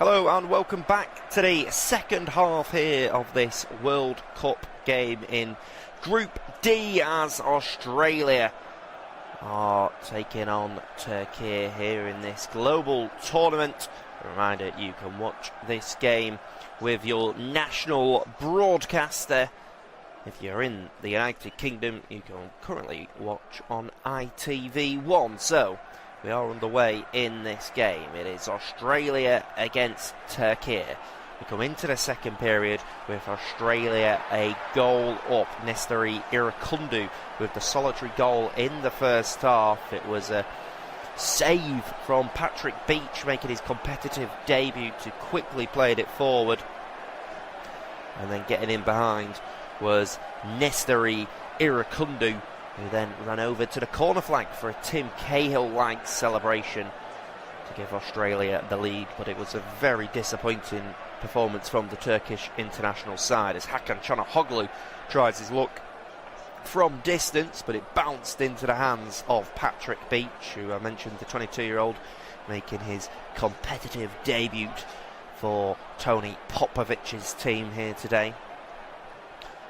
Hello and welcome back to the second half here of this World Cup game in Group D, as Australia are taking on Turkey here in this global tournament. A reminder, you can watch this game with your national broadcaster. If you're in the United Kingdom, you can currently watch on ITV1. So we are underway in this game. It is Australia against Turkey. We come into the second period with Australia a goal up. Nesteri Irakundu with the solitary goal in the first half. It was a save from Patrick Beach, making his competitive debut, to quickly played it forward. And then getting in behind was Nesteri Irakundu, who then ran over to the corner flag for a Tim Cahill-like celebration to give Australia the lead. But it was a very disappointing performance from the Turkish international side as Hakan Çalhanoğlu tries his luck from distance, but it bounced into the hands of Patrick Beach, who I mentioned, the 22-year-old, making his competitive debut for Tony Popovic's team here today.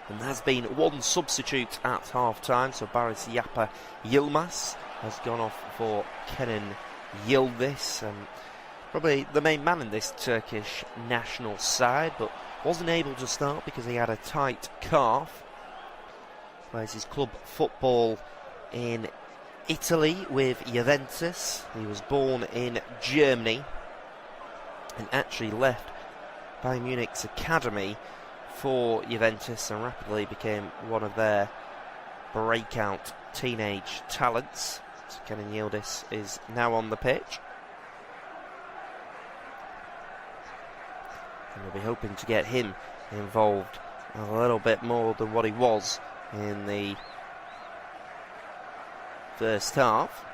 And there's been one substitute at half-time, so Barış Yapı Yılmaz has gone off for Kenan Yıldız, probably the main man in this Turkish national side, but wasn't able to start because he had a tight calf. Plays his club football in Italy with Juventus. He was born in Germany and actually left Bayern Munich's academy for Juventus and rapidly became one of their breakout teenage talents. So Kenan Yıldız is now on the pitch, and we'll be hoping to get him involved a little bit more than what he was in the first half,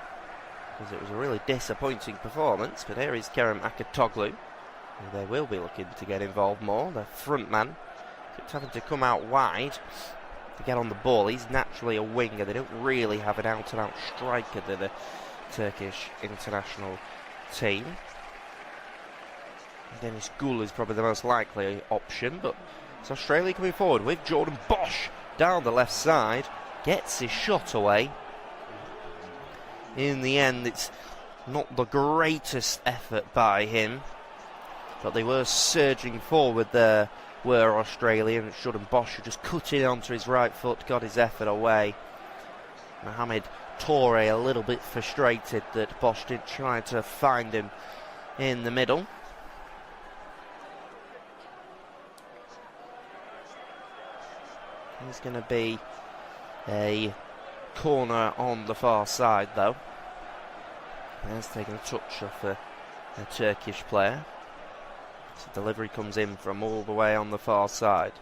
because it was a really disappointing performance. But here is Kerem Aktürkoğlu, who they will be looking to get involved more. Their front man keeps having to come out wide to get on the ball. He's naturally a winger. They don't really have an out-and-out striker to the Turkish international team. Dennis Gül is probably the most likely option, but it's Australia coming forward with Jordan Bosch down the left side, gets his shot away. In the end, it's not the greatest effort by him, but they were surging forward there, were Australia, and Jordan Bosch, who just cut in onto his right foot, got his effort away. Mohamed Toure a little bit frustrated that Bosch didn't try to find him in the middle. There's going to be a corner on the far side, though. There's taking a touch off a Turkish player. So delivery comes in from all the way on the far side.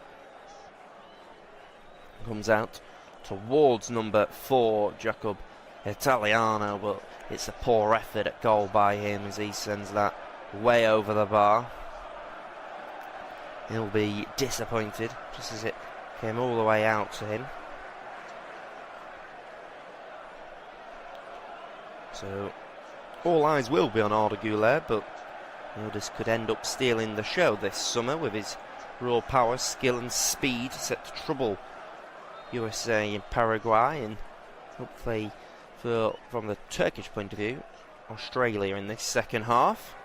Comes out towards number 4, Jacob Italiano, but it's a poor effort at goal by him as he sends that way over the bar. He'll be disappointed, just as it came all the way out to him. So all eyes will be on Arda Güler, but Yıldız could end up stealing the show this summer with his raw power, skill and speed, set to trouble USA in Paraguay, and hopefully, from the Turkish point of view, Australia in this second half.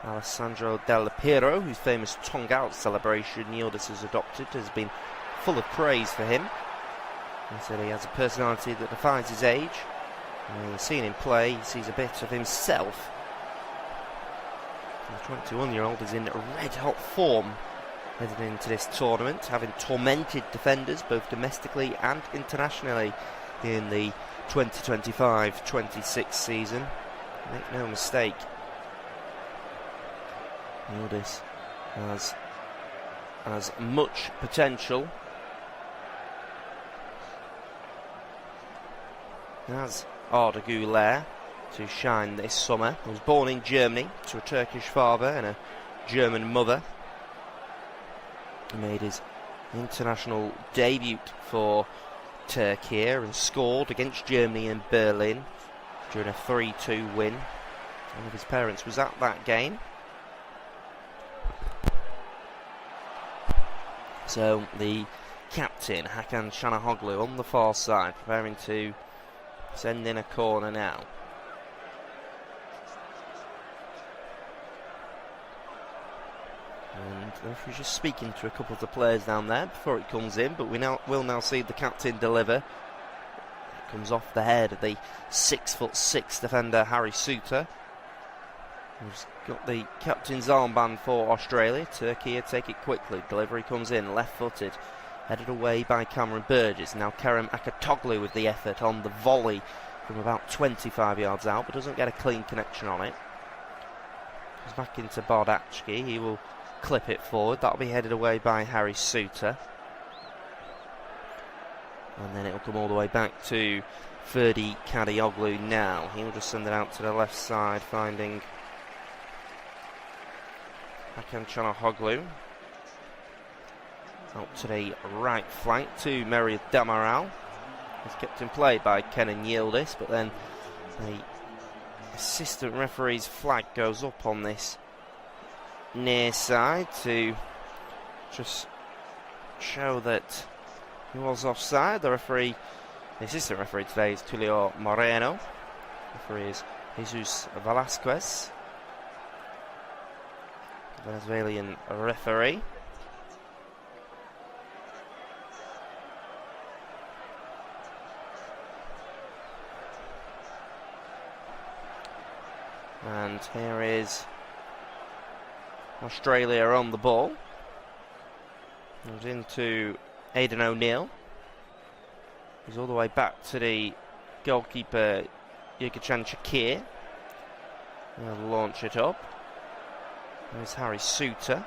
Alessandro Del Piero, whose famous tongue out celebration Yıldız has adopted, has been full of praise for him. He said he has a personality that defies his age. When you've seen him play, he sees a bit of himself. The 21-year-old is in red-hot form heading into this tournament, having tormented defenders both domestically and internationally in the 2025-26 season. Make no mistake, Yıldız has as much potential as Arda Güler to shine this summer. He was born in Germany to a Turkish father and a German mother. He made his international debut for Turkey and scored against Germany in Berlin during a 3-2 win One of his parents was at that game. So the captain, Hakan Çalhanoğlu, on the far side, preparing to send in a corner now. And the referee's just speaking to a couple of the players down there before it comes in, but we'll now see the captain deliver. It comes off the head of the 6'6" defender Harry Suter, who's got the captain's armband for Australia. Türkiye take it quickly. Delivery comes in, left-footed, headed away by Cameron Burgess. Now Kerem Aktoglu with the effort on the volley from about 25 yards out, but doesn't get a clean connection on it. Comes back into Bardachki. He will clip it forward. That'll be headed away by Harry Suter. And then it'll come all the way back to Ferdi Kadioglu now. He'll just send it out to the left side, finding Hakan Çalhanoğlu. Out to the right flank to Merih Demiral. He's kept in play by Kenan Yildiz, but then the assistant referee's flag goes up on this near side to just show that he was offside. The assistant referee today is Tulio Moreno. The referee is Jesus Velasquez, Venezuelan referee. And here is Australia on the ball. Comes into Aidan O'Neill. He's all the way back to the goalkeeper Yurgichan Shakir. He'll launch it up. There's Harry Suter.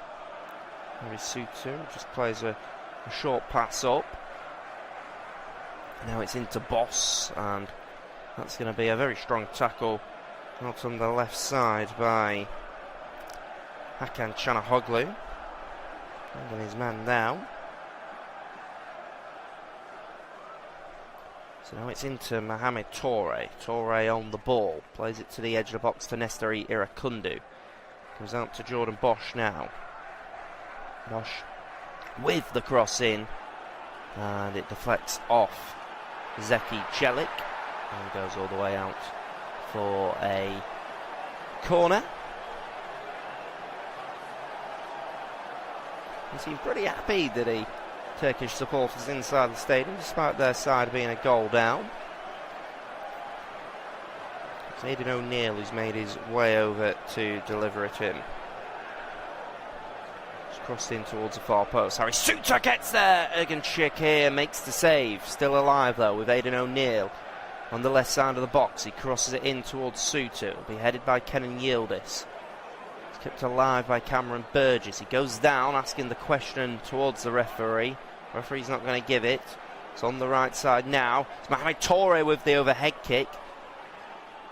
Harry Suter just plays a short pass up. Now it's into Boss, and that's going to be a very strong tackle out on the left side by Hakan Çalhanoğlu. Finding his man now. So now it's into Mohamed Toure. Toure on the ball. Plays it to the edge of the box to Nesteri Irakundu. Comes out to Jordan Bosch now. Bosch with the cross in. And it deflects off Zeki Çelik. And goes all the way out for a corner. He seemed pretty happy that the Turkish supporters inside the stadium, despite their side being a goal down. It's Aidan O'Neill who's made his way over to deliver it in. It's crossed in towards the far post. Harry Suter gets there. Ergan Shakir makes the save. Still alive though with Aidan O'Neill on the left side of the box. He crosses it in towards Suter. It'll be headed by Kenan Yildiz. It's kept alive by Cameron Burgess. He goes down asking the question towards the referee. Referee's not going to give it. It's on the right side now. It's Mohamed Toure with the overhead kick.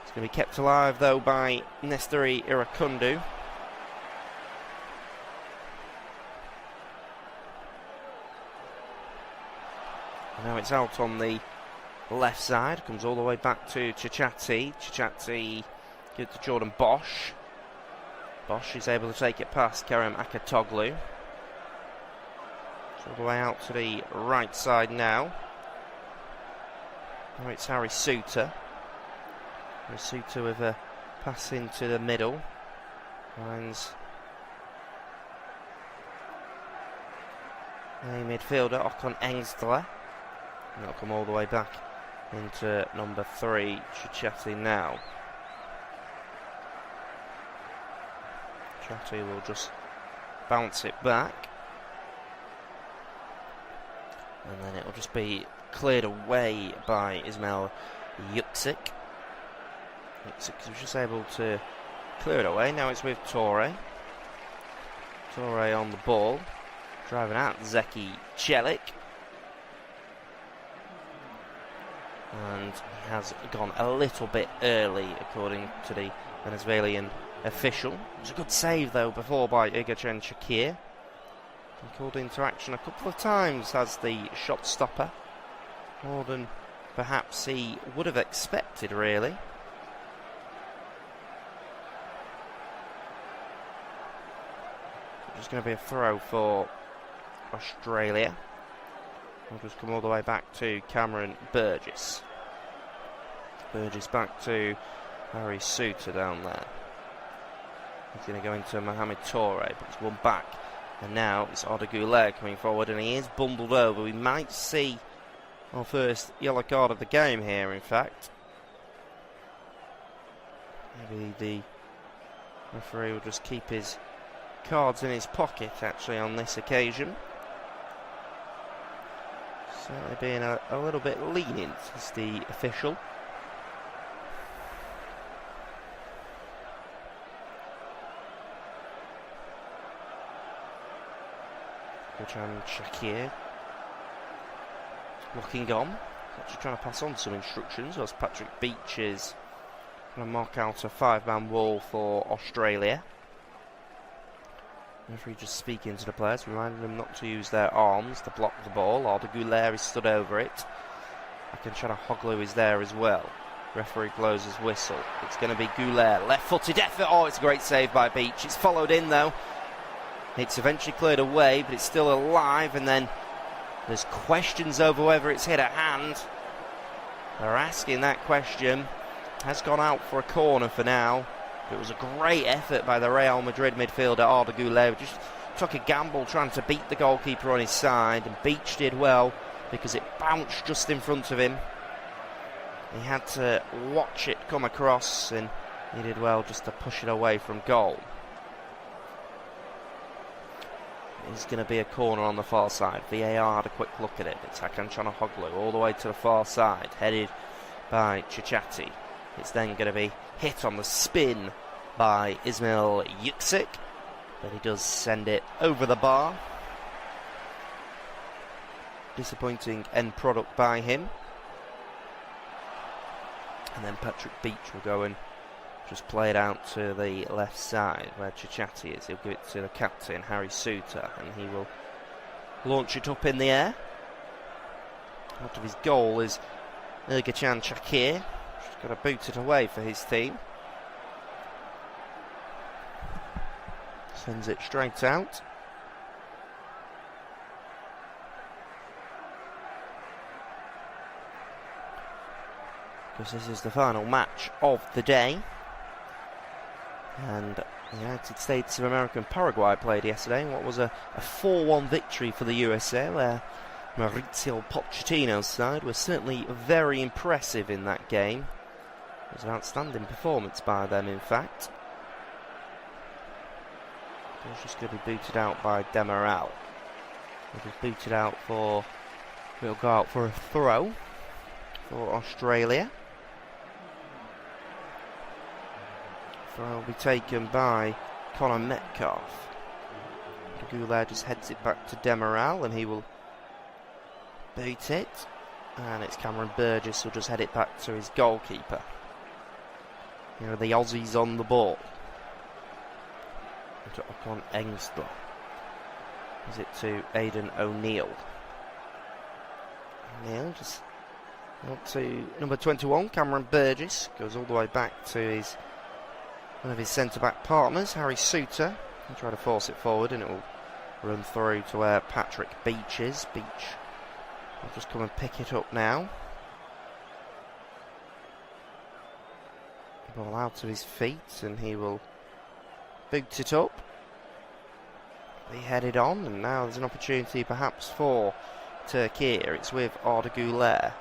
It's going to be kept alive though by Nesteri Irakundu. Now it's out on the left side. Comes all the way back to Chichati. Chichati gives to Jordan Bosch. Bosch is able to take it past Kerem Aktoglu. All the way out to the right side now. Now it's Harry Suter. Harry Suter with a pass into the middle. Finds a midfielder, Okan Engstler. And it'll come all the way back into number 3, Chichati now. Chichati will just bounce it back. And then it'll just be cleared away by Ismail Yüksek. Yüksek was just able to clear it away. Now it's with Toure. Toure on the ball. Driving out Zeki Çelik. And he has gone a little bit early, according to the Venezuelan official. It was a good save, though, before by Yurgichan Shakir. He called into action a couple of times as the shot stopper. More than perhaps he would have expected, really. It's going to be a throw for Australia. We'll just come all the way back to Cameron Burgess. Burgess back to Harry Suter down there. He's going to go into Mohamed Toure, but he's won back. And now it's Arda Güler coming forward, and he is bundled over. We might see our first yellow card of the game here, in fact. Maybe the referee will just keep his cards in his pocket, actually, on this occasion. Certainly being a little bit lenient as the official. Gurcan Shakir looking on, actually trying to pass on some instructions, whilst Patrick Beach is going to mark out a 5-man wall for Australia. The referee just speaking to the players, reminding them not to use their arms to block the ball. Arda Güler is stood over it. Akinchana is there as well. Referee blows his whistle. It's going to be Güler, left-footed effort. Oh, it's a great save by Beach. It's followed in though. It's eventually cleared away, but it's still alive, and then there's questions over whether it's hit a hand. They're asking that question. Has gone out for a corner for now. It was a great effort by the Real Madrid midfielder Arda Güler. Just took a gamble trying to beat the goalkeeper on his side, and Beach did well because it bounced just in front of him. He had to watch it come across, and he did well just to push it away from goal. It's going to be a corner on the far side. VAR had a quick look at it. It's Hakan Çalhanoğlu all the way to the far side, headed by Chichati. It's then going to be hit on the spin by Ismail Yüksek, but he does send it over the bar. Disappointing end product by him. And then Patrick Beach will go and just play it out to the left side where Chichati is. He'll give it to the captain, Harry Suter, and he will launch it up in the air. Out of his goal is Gurcan Shakir. Just got to boot it away for his team. Sends it straight out. Because this is the final match of the day. And the United States of America and Paraguay played yesterday in what was a 4-1 victory for the USA, where Mauricio Pochettino's side was certainly very impressive in that game. It was an outstanding performance by them, in fact. It was just going to be booted out by Demiral. It was booted out for... It'll go out for a throw for Australia. Throw will be taken by Connor Metcalf. Güler just heads it back to Demiral, and he will boot it. And it's Cameron Burgess who'll just head it back to his goalkeeper. Here are the Aussies on the ball. To Ocon Engstler. Is it to Aidan O'Neill? O'Neill just up to number 21, Cameron Burgess. Goes all the way back to one of his centre-back partners, Harry Suter. He'll try to force it forward, and it will run through to where Patrick Beach is. Beach will just come and pick it up now. Ball out of his feet, and he will boot it up. He headed on, and now there's an opportunity perhaps for Türkiye. It's with Arda Güler.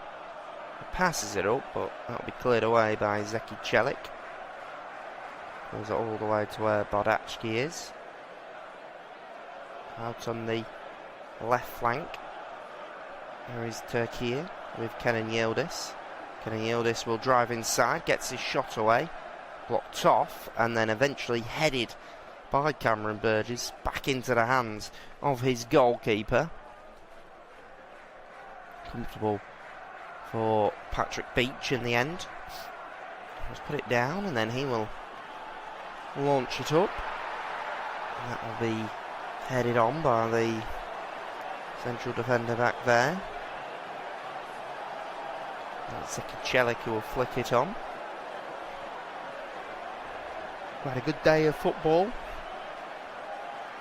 He passes it up, but that'll be cleared away by Zeki Çelik. Goes all the way to where Bardachki is. Out on the left flank. There is Türkiye with Kenan Yildiz. Kenan Yildiz will drive inside, gets his shot away, blocked off, and then eventually headed by Cameron Burgess back into the hands of his goalkeeper. Comfortable for Patrick Beach in the end. Let's put it down, and then he will launch it up. And that will be headed on by the central defender back there. Zeki Çelik who will flick it on. Quite a good day of football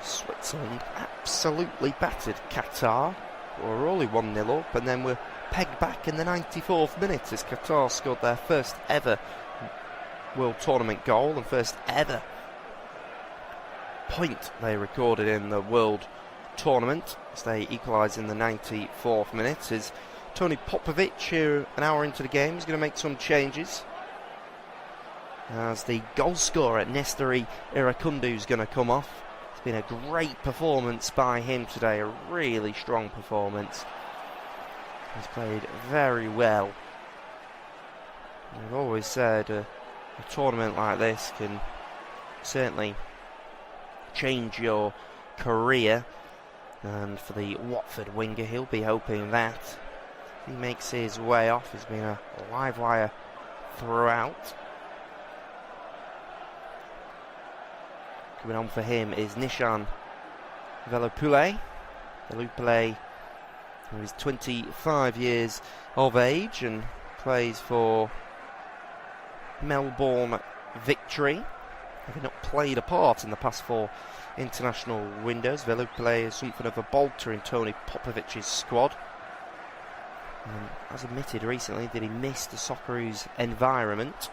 Switzerland absolutely battered Qatar. We're only 1-0 up, and then we're pegged back in the 94th minute as Qatar scored their first ever World Tournament goal and first ever point they recorded in the World Tournament as they equalised in the 94th minute. As Tony Popovic, here an hour into the game, is going to make some changes as the goal scorer Nestori Irakundu is going to come off. It's been a great performance by him today, a really strong performance. He's played very well. I've always said a tournament like this can certainly change your career, and for the Watford winger, he'll be hoping that. He makes his way off. He's been a live wire throughout. Coming on for him is Nishan Velopule. Velopule, who is 25 years of age and plays for Melbourne Victory. Having not played a part in the past 4 international windows, Velopule is something of a bolter in Tony Popovic's squad. And as admitted recently that he missed the Socceroos environment.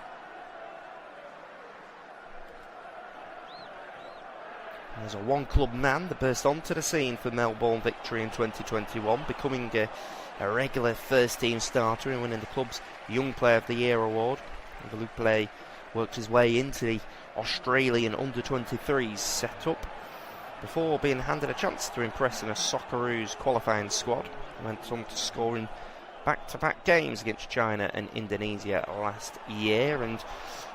There's a one-club man that burst onto the scene for Melbourne Victory in 2021, becoming a regular first-team starter and winning the club's Young Player of the Year award. Velopule worked his way into the Australian under-23s setup before being handed a chance to impress in a Socceroos qualifying squad. He went on to score in back-to-back games against China and Indonesia last year, and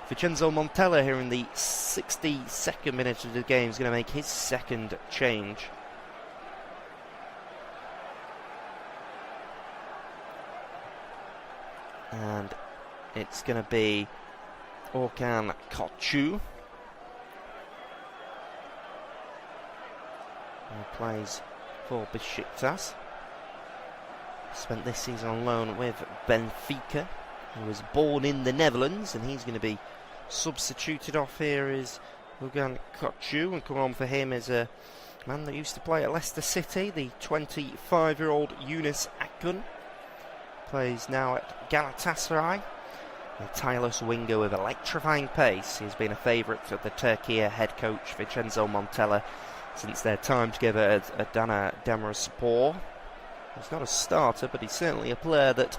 Vincenzo Montella here in the 62nd minute of the game is going to make his second change. And it's going to be Orkan Koçu, who plays for Besiktas. Spent this season on loan with Benfica. He was born in the Netherlands, and he's going to be substituted off here as Orkan Koçu, and coming on for him is a man that used to play at Leicester City, the 25-year-old Yunus Akgün. Plays now at Galatasaray. A tireless winger with electrifying pace. He's been a favourite of the Türkiye head coach Vincenzo Montella since their time together at Adana Demirspor. He's not a starter, but he's certainly a player that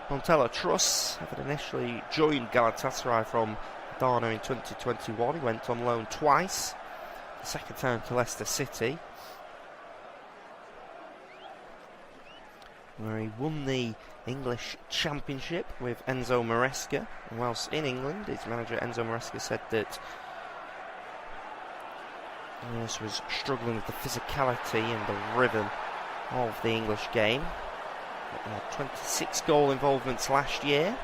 Montella trusts. Having initially joined Galatasaray from Adana in 2021, he went on loan twice. The second time to Leicester City, where he won the English Championship with Enzo Maresca. And whilst in England, his manager Enzo Maresca said that Yunus was struggling with the physicality and the rhythm of the English game. 26 goal involvements last year.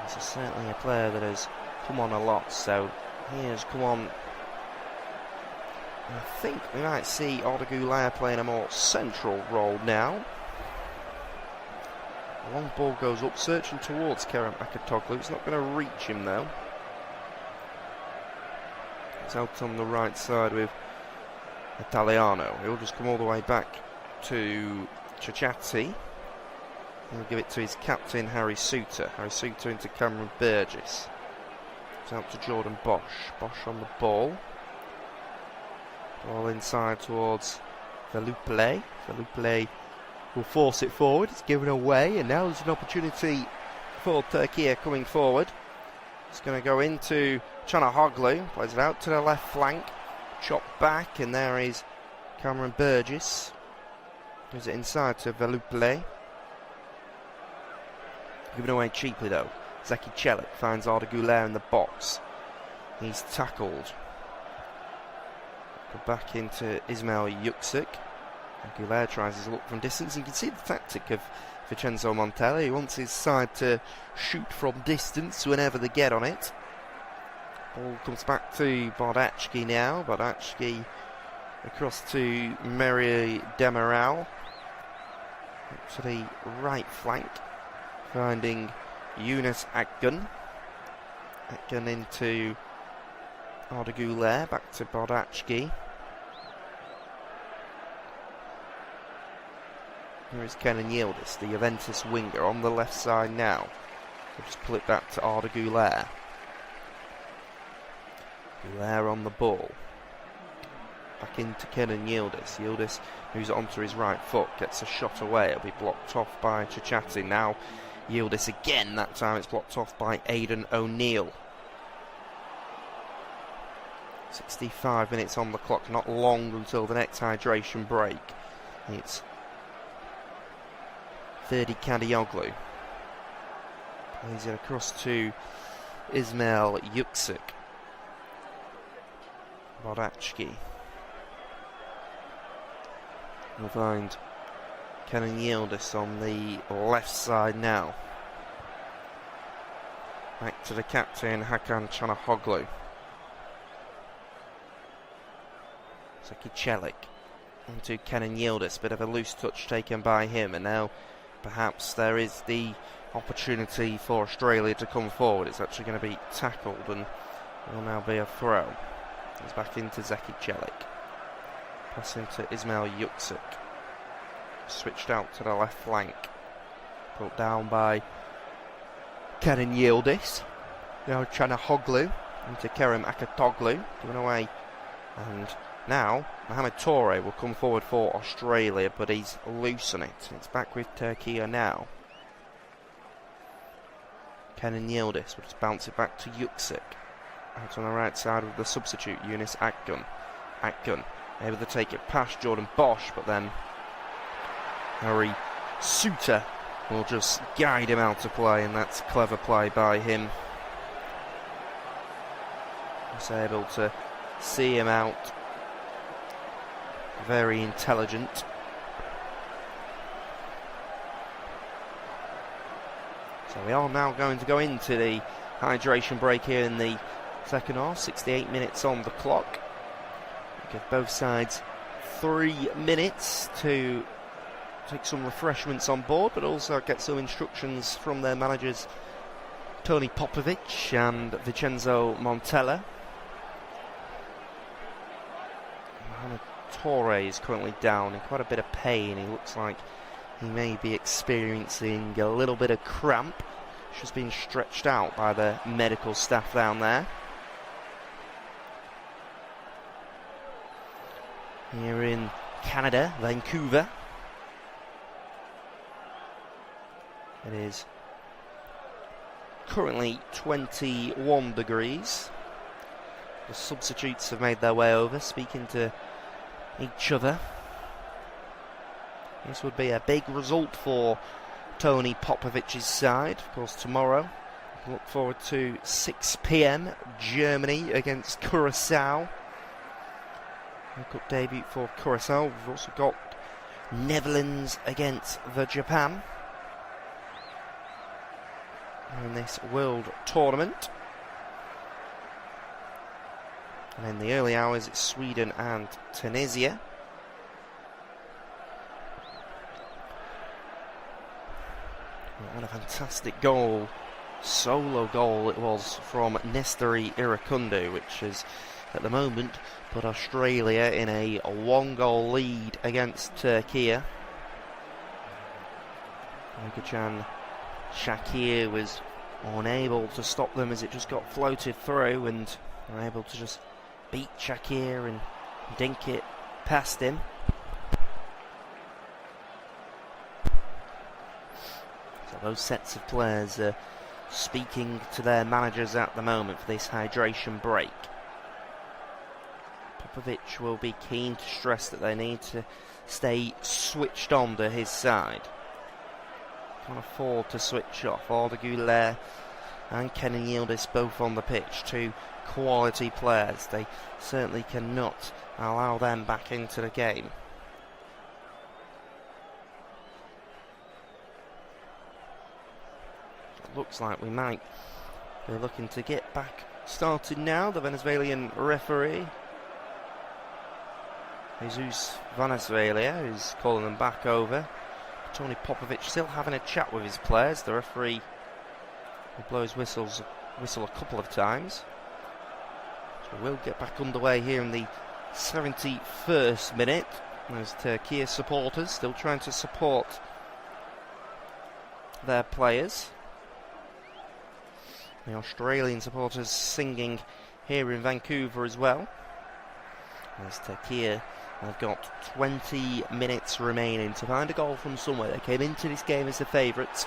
He's certainly a player that has come on a lot, so he has come on. I think we might see Arda Güler playing a more central role now. The long ball goes up, searching towards Kerem Aktürkoğlu. It's not going to reach him though. It's out on the right side with Italiano. He'll just come all the way back to Chachati. He'll give it to his captain Harry Souttar. Harry Souttar into Cameron Burgess. It's out to Jordan Bosch. Bosch on the ball. Ball inside towards Velopule. Velopule will force it forward. It's given away, and now there's an opportunity for Türkiye coming forward. It's going to go into Çalhanoğlu. Plays it out to the left flank. Chopped back, and there is Cameron Burgess. Gives it inside to Velopule. Given away cheaply though. Zeki Çelik finds Arda Güler in the box. He's tackled. Go back into Ismail Yüksek. Güler tries his look from distance. You can see the tactic of Vincenzo Montella. He wants his side to shoot from distance whenever they get on it. Ball comes back to Bardachki now. Bardachki across to Meri Demiral. Up to the right flank. Finding Yunus Akgün. Akgün into Arda Güler back to Bardachki. Here is Kenan Yildiz, the Juventus winger, on the left side now. We'll just pull it back to Arda Güler. Güler on the ball. Back into Kenan Yildiz. Yildiz moves it onto his right foot, gets a shot away. It'll be blocked off by Chachati. Now Yildiz again, that time it's blocked off by Aidan O'Neill. 65 minutes on the clock, not long until the next hydration break. It's Ferdi Kadioglu. Plays it across to Ismail Yüksek. Bardachki. We'll find Kenan Yildiz on the left side now. Back to the captain, Hakan Çalhanoğlu. Zeki Çelik into Kenan Yildiz. Bit of a loose touch taken by him, and now perhaps there is the opportunity for Australia to come forward. It's actually going to be tackled, and it will now be a throw. It's back into Zeki Çelik. Passing to Ismail Yüksek. Switched out to the left flank. Put down by Kenan Yildiz. Now Çalhanoğlu into Kerem Aktürkoğlu. Given away. And now Mohamed Toure will come forward for Australia, but he's loose on it. It's back with Türkiye now. Kenan Yildiz will just bounce it back to Yüksek. Out on the right side with the substitute, Yunus Akgün. Akgün able to take it past Jordan Bosch, but then Harry Suter will just guide him out to play, and that's clever play by him. He's able to see him out. Very intelligent. So we are now going to go into the hydration break here in the second half. 68 minutes on the clock. Give both sides 3 minutes to take some refreshments on board, but also get some instructions from their managers Tony Popovic and Vincenzo Montella. Mohamed Toure is currently down in quite a bit of pain. He looks like he may be experiencing a little bit of cramp. She's been stretched out by the medical staff down there. Here in Canada, Vancouver. It is currently 21 degrees. The substitutes have made their way over, speaking to each other. This would be a big result for Tony Popovic's side. Of course, tomorrow, look forward to 6 p.m. Germany against Curacao. World Cup debut for Curacao. We've also got Netherlands against the Japan in this World Tournament. And in the early hours, it's Sweden and Tunisia. What a fantastic goal, solo goal it was from Nestori Irakundu, which is at the moment put Australia in a 1-goal lead against Türkiye. Ogurcan Shakir was unable to stop them as it just got floated through, and were able to just beat Shakir and dink it past him. So those sets of players are speaking to their managers at the moment for this hydration break. Popovic will be keen to stress that they need to stay switched on to his side. Can't afford to switch off. Arda Güler and Kenan Yildiz both on the pitch, two quality players. They certainly cannot allow them back into the game. It looks like we might be looking to get back started now. The Venezuelan referee Jesus Venezuela is calling them back over. Tony Popovic still having a chat with his players. The referee will blow his whistle a couple of times. We'll get back underway here in the 71st minute. There's Türkiye supporters still trying to support their players. The Australian supporters singing here in Vancouver as well. As Türkiye have got 20 minutes remaining to find a goal from somewhere. They came into this game as the favourites.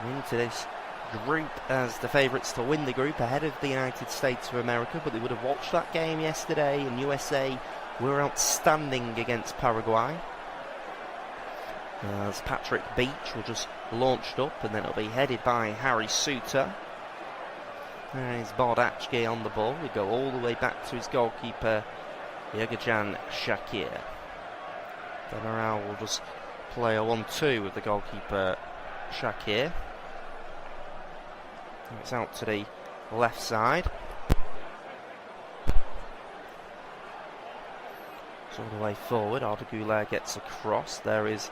Into this group as the favourites to win the group ahead of the United States of America, but they would have watched that game yesterday, and USA were outstanding against Paraguay. As Patrick Beach will just launched up, and then it'll be headed by Harry Suter. There is Bardachki on the ball. We go all the way back to his goalkeeper, Yegorjan Shakir. Demiral will just play a 1-2 with the goalkeeper Shakir. It's out to the left side. It's all the way forward. Arda Güler gets across. There is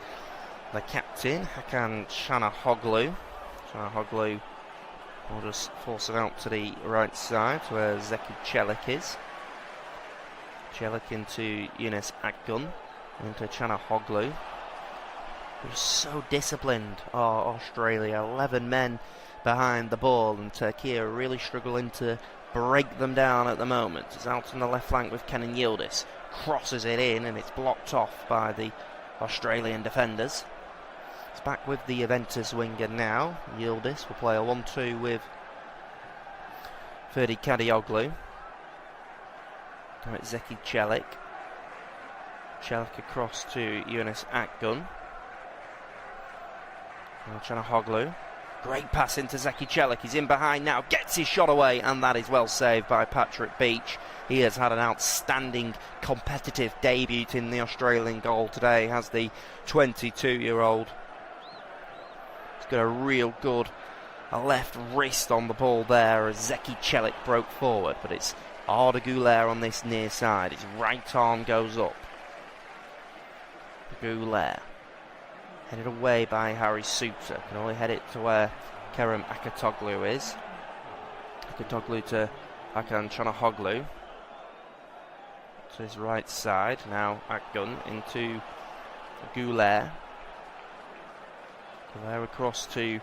the captain, Hakan Çalhanoğlu. Çalhanoğlu will just force it out to the right side where Zeki Çelik is. Çelik into Yunus Akgun, into Çalhanoğlu. They're so disciplined, Australia. 11 men behind the ball, and Türkiye are really struggling to break them down at the moment. It's out on the left flank with Kenan Yildiz. Crosses it in, and it's blocked off by the Australian defenders. It's back with the Juventus winger now. Yildiz will play a 1-2 with Ferdi Kadioglu. Now it's Zeki Çelik. Çelik across to Yunus Akgun. Çalhanoğlu. Great pass into Zeki Çelik. He's in behind now, gets his shot away, and that is well saved by Patrick Beach. He has had an outstanding competitive debut in the Australian goal today, has the 22-year-old. He's got a real good left wrist on the ball there as Zeki Çelik broke forward, but it's Arda Güler on this near side. His right arm goes up. Güler. Headed away by Harry Suter. Can only head it to where Kerem Aktürkoğlu is. Aktürkoğlu to Hakan Çalhanoğlu. To his right side. Now Akgun into Güler. Güler across to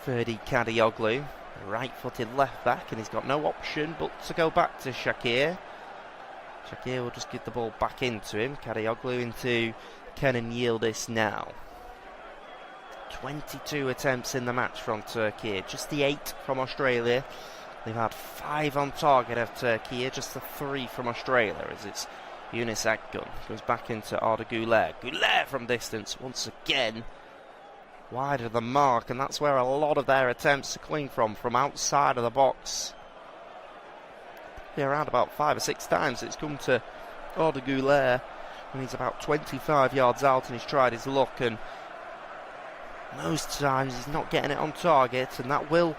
Ferdi Kadioglu. Right-footed left back, and he's got no option but to go back to Shakir. Shakir will just give the ball back into him. Kadioglu into Kenan Yildiz now. 22 attempts in the match from Türkiye, just the 8 from Australia. They've had 5 on target of Türkiye, just the 3 from Australia, as it's Yunus Akgun. Goes back into Arda Güler. Güler from distance once again. Wide of the mark, and that's where a lot of their attempts are coming from outside of the box. Around about 5 or 6 times it's come to Arda Güler, and he's about 25 yards out, and he's tried his luck, and most times he's not getting it on target, and that will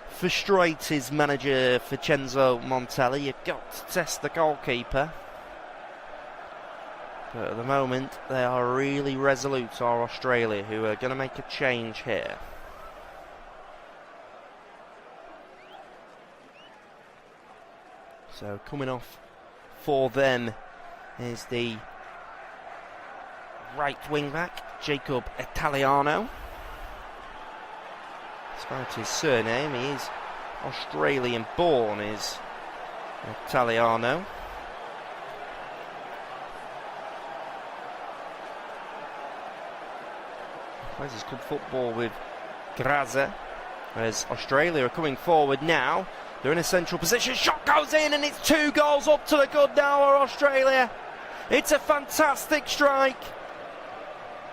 frustrate his manager Vincenzo Montella. You've got to test the goalkeeper, but at the moment they are really resolute, are Australia, who are going to make a change here. So coming off for them is the right wing back, Jacob Italiano. Despite his surname, he is Australian born, is Italiano. Plays his club football with Graza, as Australia are coming forward now. They're in a central position, shot goes in, and it's 2 goals up to the good now for Australia. It's a fantastic strike.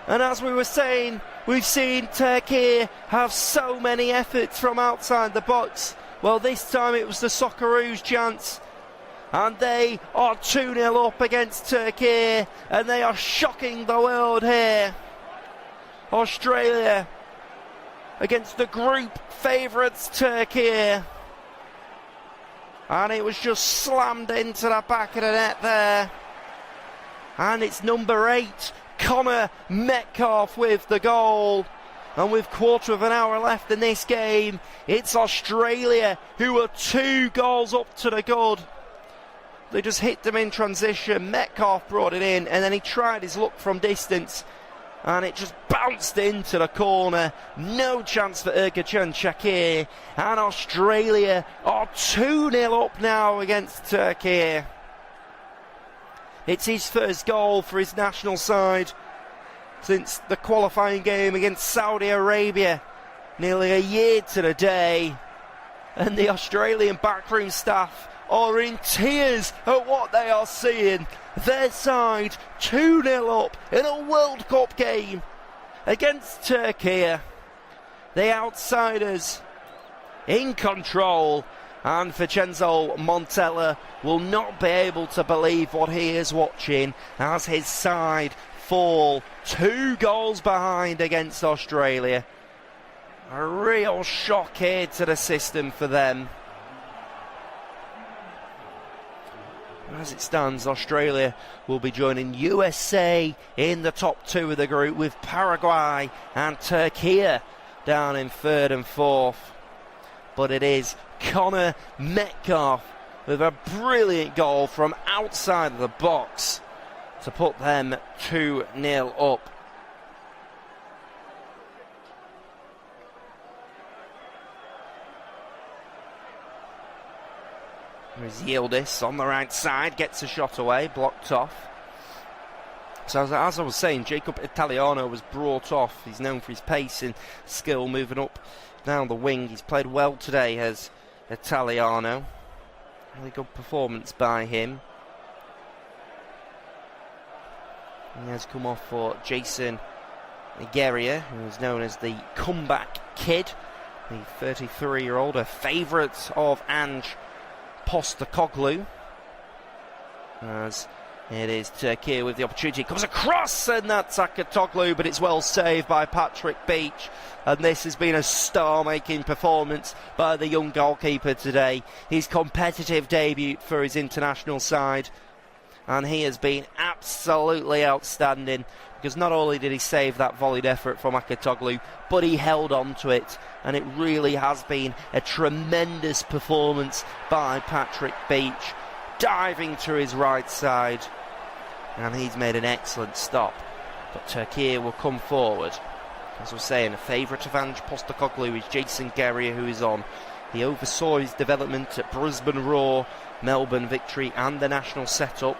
And as we were saying, we've seen Türkiye have so many efforts from outside the box. Well, this time it was the Socceroos' chance. And they are 2-0 up against Türkiye, and they are shocking the world here. Australia against the group favourites Türkiye. And it was just slammed into the back of the net there. And it's number 8, Connor Metcalf with the goal. And with quarter of an hour left in this game, it's Australia who are 2 goals up to the good. They just hit them in transition. Metcalf brought it in, and then he tried his luck from distance, and it just bounced into the corner. No chance for Ergacan Shakir, and Australia are 2-0 up now against Turkey. It's his first goal for his national side since the qualifying game against Saudi Arabia nearly a year to the day, and the Australian backroom staff are in tears at what they are seeing. Their side 2-0 up in a World Cup game against Turkey. The outsiders in control, and Vincenzo Montella will not be able to believe what he is watching as his side fall 2 goals behind against Australia. A real shock here to the system for them. As it stands, Australia will be joining USA in the top 2 of the group, with Paraguay and Turkey down in 3rd and 4th. But it is Connor Metcalf with a brilliant goal from outside of the box to put them 2-0 up. There's Yildiz on the right side, gets a shot away, blocked off. So as I was saying, Jacob Italiano was brought off. He's known for his pace and skill moving up down the wing. He's played well today as Italiano. Really good performance by him. He has come off for Jason Guerrier, who is known as the comeback kid, the 33-year-old, a favourite of Ange Postecoglou. As it is Turkey with the opportunity, comes across, and that's Akatoglu, but it's well saved by Patrick Beach. And this has been a star-making performance by the young goalkeeper today. His competitive debut for his international side, and he has been absolutely outstanding, because not only did he save that volleyed effort from Akatoglu, but he held on to it, and it really has been a tremendous performance by Patrick Beach, diving to his right side, and he's made an excellent stop. But Turkey will come forward. As I was saying, a favourite of Ange Postecoglou is Jason Guerrier, who is on. He oversaw his development at Brisbane Roar, Melbourne Victory and the national setup.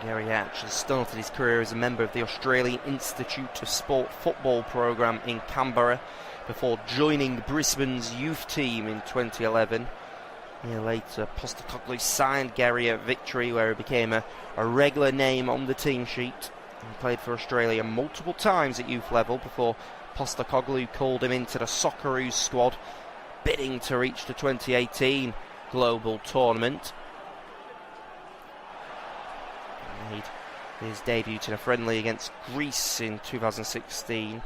Guerrier actually started his career as a member of the Australian Institute of Sport football programme in Canberra before joining Brisbane's youth team in 2011. A year later, Postecoglou signed Guerrier at Victory, where he became a regular name on the team sheet. He played for Australia multiple times at youth level before Postecoglou called him into the Socceroos squad, bidding to reach the 2018 global tournament. He made his debut in a friendly against Greece in 2016,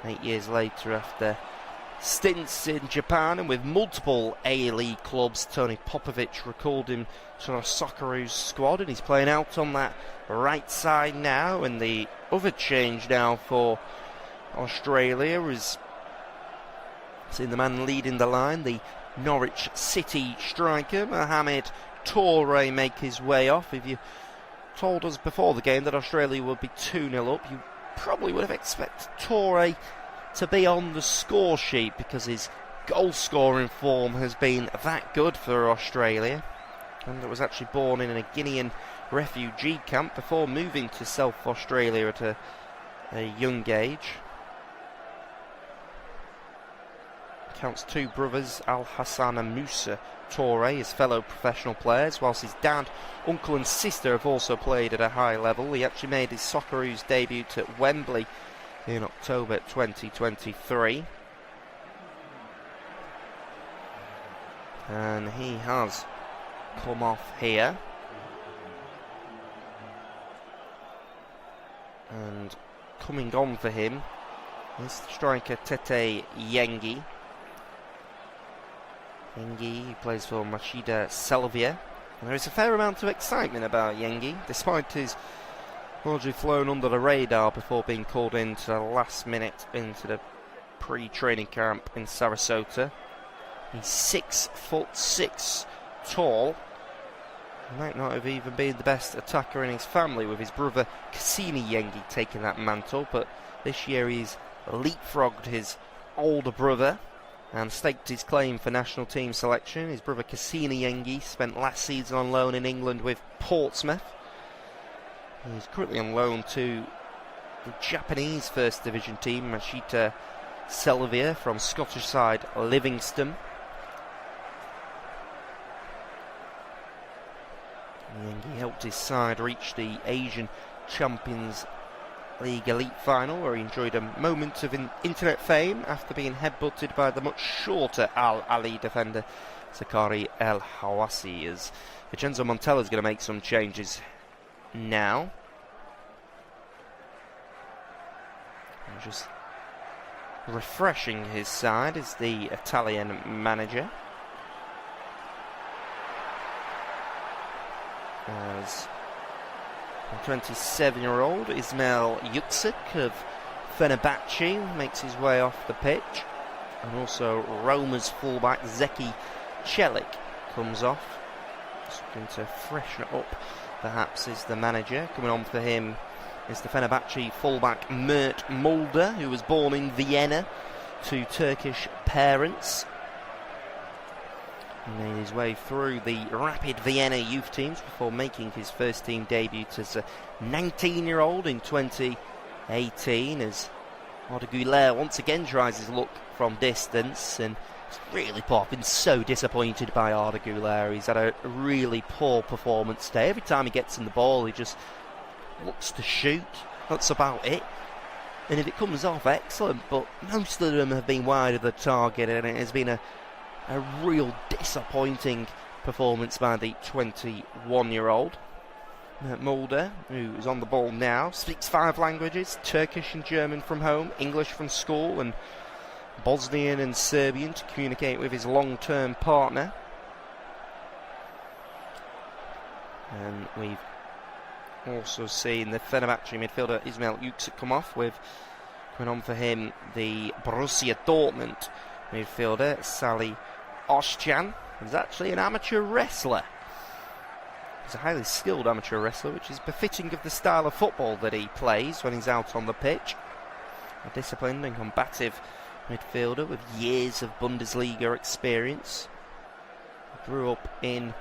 8 years later after stints in Japan and with multiple A-League clubs. Tony Popovic recalled him to the Socceroos squad, and he's playing out on that right side now. And the other change now for Australia is seeing the man leading the line, the Norwich City striker Mohamed Toure, make his way off. If you told us before the game that Australia would be 2-0 up, you probably would have expected Toure to be on the score sheet, because his goal scoring form has been that good for Australia, and it was actually born in a Guinean refugee camp before moving to South Australia at a young age. Counts 2 brothers, Al Hassan and Musa Toure, his fellow professional players, whilst his dad, uncle and sister have also played at a high level. He actually made his Socceroos debut at Wembley in October 2023. And he has come off here. And coming on for him is striker Tete Yengi. Yengi plays for Machida Selvia. And there is a fair amount of excitement about Yengi, despite his largely flown under the radar before being called into the last minute into the pre-training camp in Sarasota. He's 6'6" tall. He might not have even been the best attacker in his family, with his brother Cassini Yengi taking that mantle, but this year he's leapfrogged his older brother and staked his claim for national team selection. His brother Cassini Yengi spent last season on loan in England with Portsmouth. He's currently on loan to the Japanese First Division team, Mashita Selvia, from Scottish side Livingston. Yengi helped his side reach the Asian Champions League Elite Final, where he enjoyed a moment of internet fame after being headbutted by the much shorter Al Ali defender Zakari El Hawassi, as Vincenzo Montella is going to make some changes now. And just refreshing his side is the Italian manager, as 27-year-old Ismail Yüksek of Fenerbahce makes his way off the pitch, and also Roma's fullback Zeki Çelik comes off. Just going to freshen it up, perhaps, is the manager. Coming on for him is the Fenerbahce fullback Mert Mulder, who was born in Vienna to Turkish parents. He made his way through the Rapid Vienna youth teams before making his first team debut as a 19-year-old in 2018, as Arda Güler once again tries his luck from distance, and it's really poor. I've been so disappointed by Arda Güler. He's had a really poor performance today. Every time he gets in the ball, he just looks to shoot. That's about it. And if it comes off, excellent, but most of them have been wide of the target, and it has been a real disappointing performance by the 21-year-old. Mulder, who is on the ball now, speaks 5 languages: Turkish and German from home, English from school, and Bosnian and Serbian to communicate with his long-term partner. And we've also seen the Fenerbahce midfielder Ismail Yüksek come off, with, coming on for him, the Borussia Dortmund midfielder Salih Özcan. He's actually an amateur wrestler. He's a highly skilled amateur wrestler, which is befitting of the style of football that he plays when he's out on the pitch. A disciplined and combative midfielder with years of Bundesliga experience. He grew up in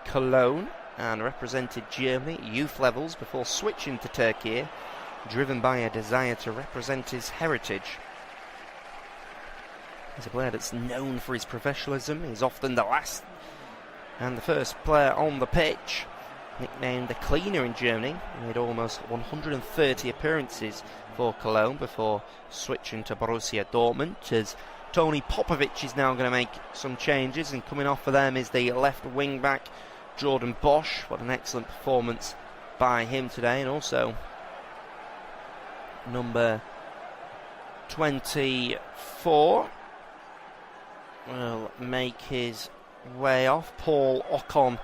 Cologne and represented Germany at youth levels before switching to Turkey, driven by a desire to represent his heritage. He's a player that's known for his professionalism. He's often the last and the first player on the pitch. Nicknamed the cleaner in Germany, he made almost 130 appearances for Cologne before switching to Borussia Dortmund, as Tony Popovic is now going to make some changes, and coming off for them is the left wing back Jordan Bosch. What an excellent performance by him today. And also number 24 will make his way off, Paul Ocon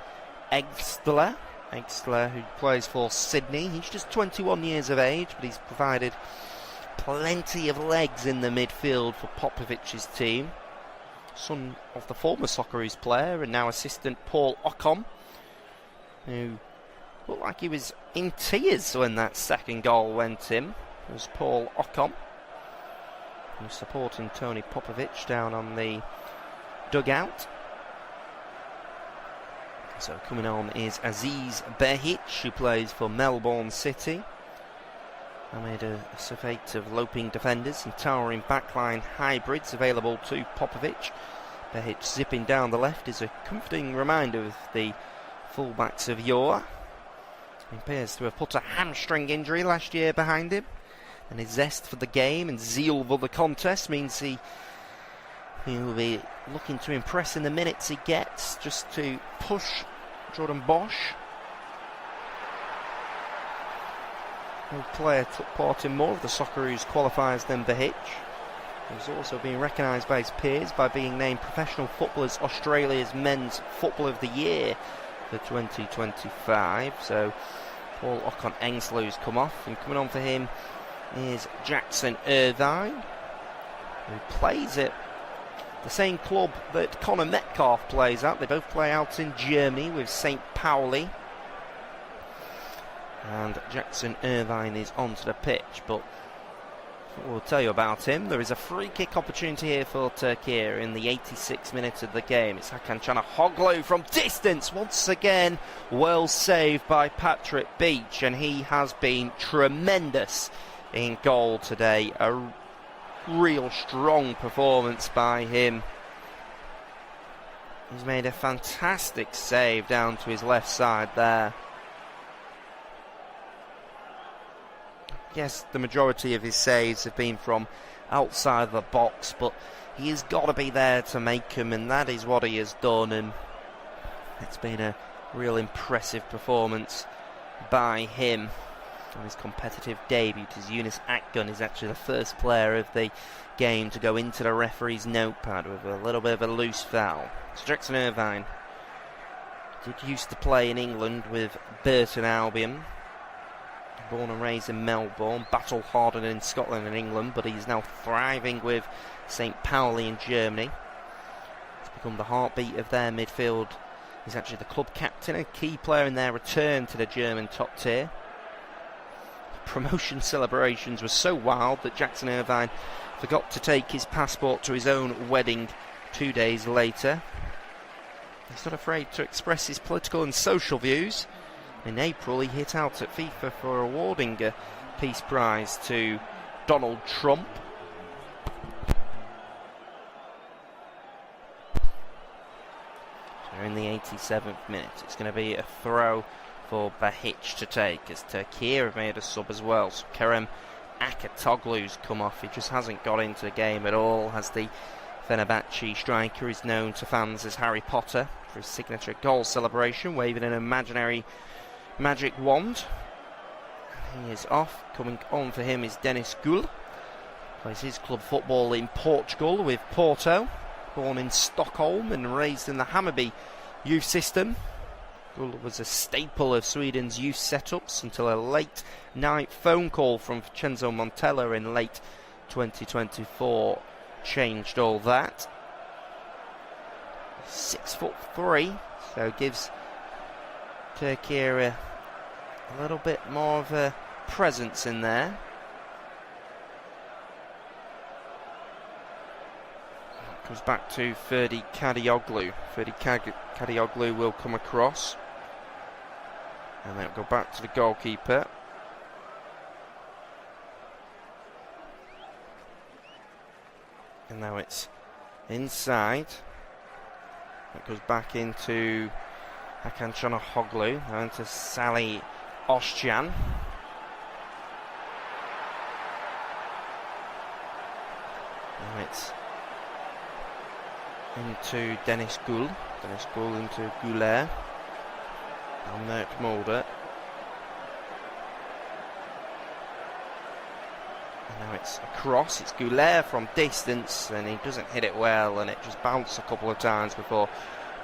Eggstler, who plays for Sydney. He's just 21 years of age, but he's provided plenty of legs in the midfield for Popovic's team. Son of the former Socceroos player and now assistant Paul Ocon, who looked like he was in tears when that second goal went in. It was Paul Ocon, who's supporting Tony Popovic down on the dugout. So coming on is Aziz Behic, who plays for Melbourne City. I made a surfeit of loping defenders and towering backline hybrids available to Popovic. Behic zipping down the left is a comforting reminder of the fullbacks of yore. He appears to have put a hamstring injury last year behind him, and his zest for the game and zeal for the contest means he will be looking to impress in the minutes he gets, just to push Jordan Bosch. No player took part in more of the Socceroos qualifiers than Behic. He's also been recognised by his peers by being named Professional Footballers Australia's Men's Footballer of the Year for 2025. So Paul Ocon-Engslow's come off, and coming on for him is Jackson Irvine, who plays at the same club that Connor Metcalf plays at. They both play out in Germany with St. Pauli. And Jackson Irvine is onto the pitch, but we'll tell you about him. There is a free kick opportunity here for Türkiye in the 86th minute of the game. It's Hakan Çalhanoğlu from distance. Once again, well saved by Patrick Beach, and he has been tremendous in goal today. A real strong performance by him. He's made a fantastic save down to his left side there. Yes, the majority of his saves have been from outside the box, but he has got to be there to make them, and that is what he has done. And it's been a real impressive performance by him on his competitive debut. As Yunus Akgun is actually the first player of the game to go into the referee's notepad with a little bit of a loose foul. So Jackson Irvine used to play in England with Burton Albion. Born and raised in Melbourne, battle-hardened in Scotland and England, but he's now thriving with St. Pauli in Germany. He's become the heartbeat of their midfield. He's actually the club captain, a key player in their return to the German top tier. Promotion celebrations were so wild that Jackson Irvine forgot to take his passport to his own wedding 2 days later. He's not afraid to express his political and social views. In April, he hit out at FIFA for awarding a peace prize to Donald Trump. So in the 87th minute, it's going to be a throw for Bahic to take, as Türkiye have made a sub as well. So Kerem Aktoglu's come off. He just hasn't got into the game at all, as the Fenerbahce striker is known to fans as Harry Potter for his signature goal celebration, waving an imaginary magic wand. He is off. Coming on for him is Deniz Gül. Plays his club football in Portugal with Porto. Born in Stockholm and raised in the Hammarby youth system. Gül was a staple of Sweden's youth setups until a late night phone call from Vincenzo Montella in late 2024 changed all that. 6'3", so gives Türkiye a little bit more of a presence in there. Comes back to Ferdi Kadioglu. Ferdi Kadioglu will come across, and then it'll go back to the goalkeeper. And now it's inside. It goes back into Hakan Çalhanoğlu, and to Salih Özcan. Now it's into Deniz Gül. Deniz Gül into Güler. And Mert Mulder. And now it's across. It's Güler from distance, and he doesn't hit it well, and it just bounced a couple of times before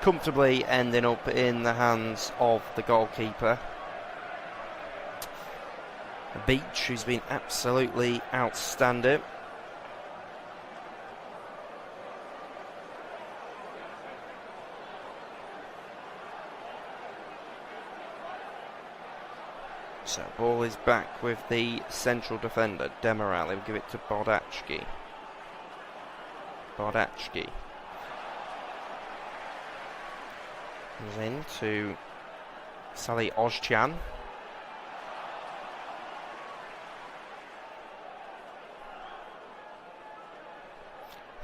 comfortably ending up in the hands of the goalkeeper. Beach, who's been absolutely outstanding. So ball is back with the central defender, Demiral. He'll give it to Bardachki. Comes in to Salih Özcan.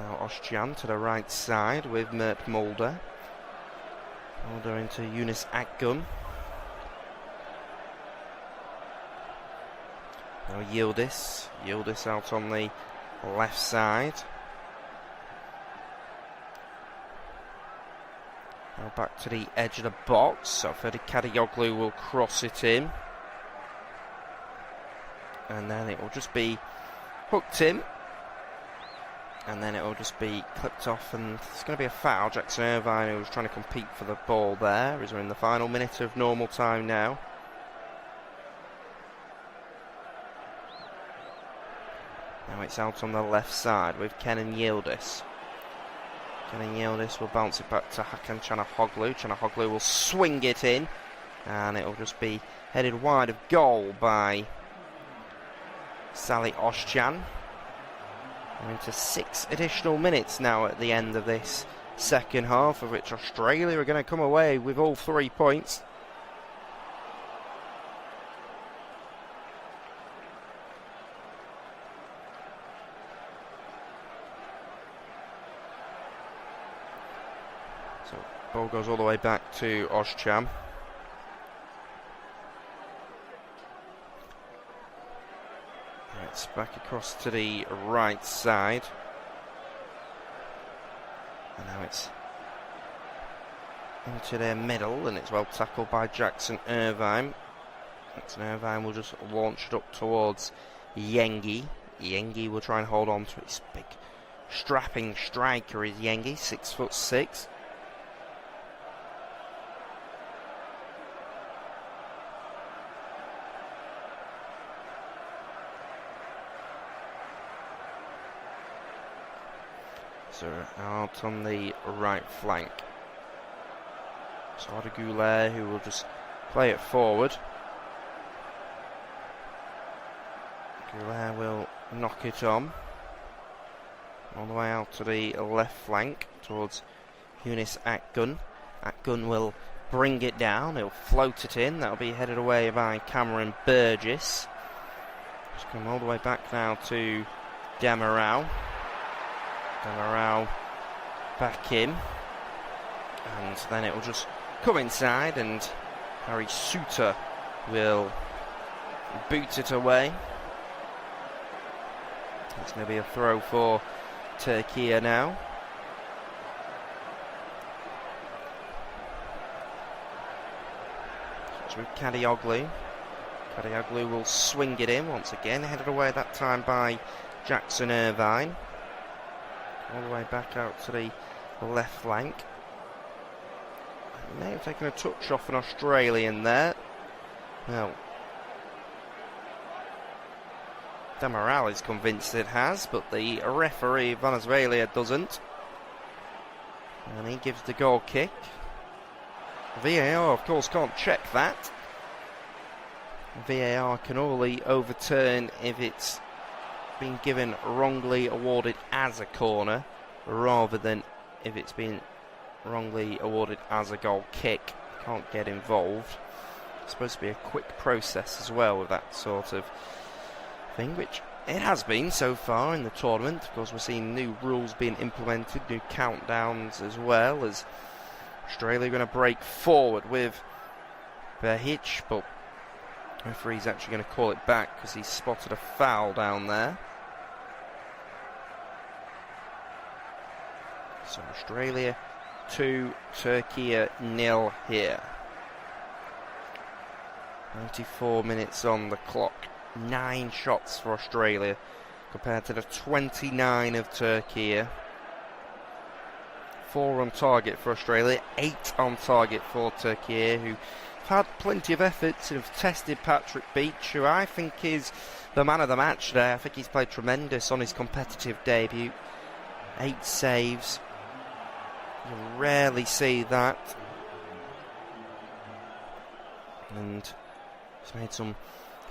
Now Özcan to the right side with Mert Mulder. Mulder into Yunus Akgun. Now Yildiz out on the left side. Now back to the edge of the box, so Ferdi Kadioglu will cross it in. And then it will just be hooked in. And then it will just be clipped off, and it's going to be a foul. Jackson Irvine, who was trying to compete for the ball there, as we're in the final minute of normal time now. Now it's out on the left side with Kenan Yildiz. Kenan Yildiz will bounce it back to Hakan Çalhanoğlu. Çalhanoğlu will swing it in, and it will just be headed wide of goal by Salih Özcan. We're into 6 additional minutes now at the end of this second half, of which Australia are going to come away with all 3 points. So ball goes all the way back to Özcan. It's back across to the right side. And now it's into their middle, and it's well tackled by Jackson Irvine. Jackson Irvine will just launch it up towards Yengi. Yengi will try and hold on to his big strapping striker is Yengi, 6'6". So out on the right flank. So Arda Güler, who will just play it forward. Güler will knock it on. All the way out to the left flank towards Yunus Akgun. Akgun will bring it down. He'll float it in. That'll be headed away by Cameron Burgess. Just come all the way back now to Demirel. Demirel back in, and then it will just come inside, and Harry Suter will boot it away. It's going to be a throw for Türkiye now. So with Kadioglu. Kadioglu will swing it in once again, headed away that time by Jackson Irvine. All the way back out to the left flank. May have taken a touch off an Australian there. Well, Demirel is convinced it has, but the referee Venezuela doesn't. And he gives the goal kick. VAR, of course, can't check that. VAR can only overturn if it's been given wrongly awarded as a corner, rather than if it's been wrongly awarded as a goal kick. Can't get involved. It's supposed to be a quick process as well with that sort of thing, which it has been so far in the tournament. Of course, we're seeing new rules being implemented, new countdowns, as well as Australia going to break forward with Berhic, but the referee's actually going to call it back because he's spotted a foul down there. So Australia 2, Türkiye 0 here. 94 minutes on the clock. 9 shots for Australia compared to the 29 of Türkiye. 4 on target for Australia, 8 on target for Türkiye, who have had plenty of efforts and have tested Patrick Beach, who I think is the man of the match there. I think he's played tremendous on his competitive debut. 8 saves. You rarely see that. And he's made some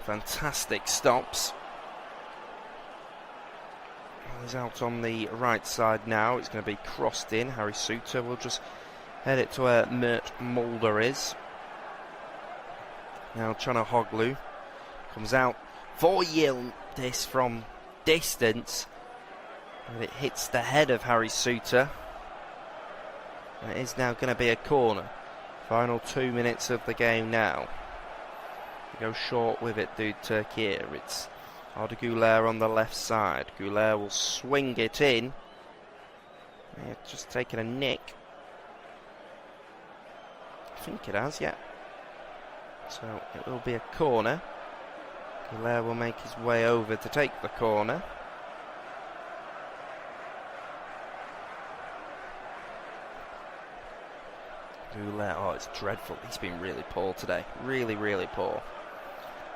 fantastic stops. He's out on the right side now. It's going to be crossed in. Harry Suter will just head it to where Mert Mulder is. Now Çalhanoğlu comes out for Yildiz from distance, and it hits the head of Harry Suter. And it is now going to be a corner. Final 2 minutes of the game now. They go short with it, dude. Türkiye. It's Arda Güler on the left side. Güler will swing it in. It's just taken a nick. I think it has, yeah. So it will be a corner. Güler will make his way over to take the corner. Güler, oh, it's dreadful. He's been really poor today. Really, really poor.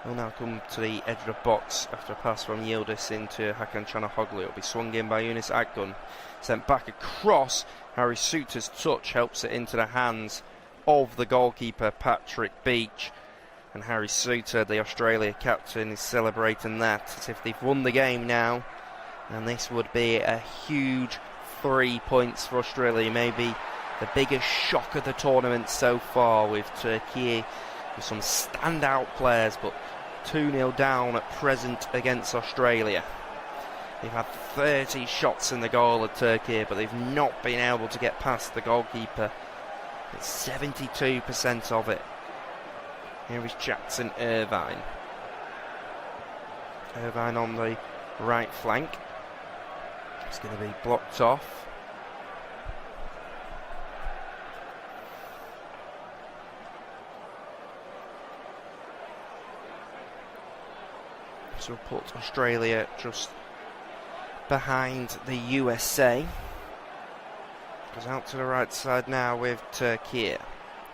Will now come to the edge of the box after a pass from Yildiz into Hakan Çalhanoğlu. It'll be swung in by Yunus Akgun. Sent back across. Harry Souttar's touch helps it into the hands of the goalkeeper, Patrick Beach. And Harry Souttar, the Australia captain, is celebrating that as if they've won the game now. And this would be a huge 3 points for Australia. Maybe the biggest shock of the tournament so far, with Türkiye with some standout players, but 2-0 down at present against Australia. They've had 30 shots in the goal at Türkiye, but they've not been able to get past the goalkeeper. It's 72% of it. Here is Jackson Irvine. Irvine on the right flank. It's going to be blocked off. So we'll put Australia just behind the USA. Goes out to the right side now with Türkiye.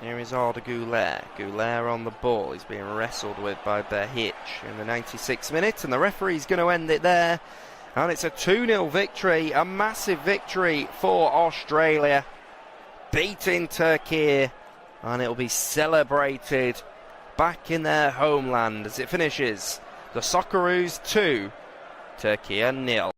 Here is Arda Güler. Güler on the ball. He's being wrestled with by Behic in the 96th minute, and the referee's going to end it there. And it's a 2-0 victory, a massive victory for Australia, beating Türkiye, and it'll be celebrated back in their homeland as it finishes. The Socceroos 2, Türkiye 0.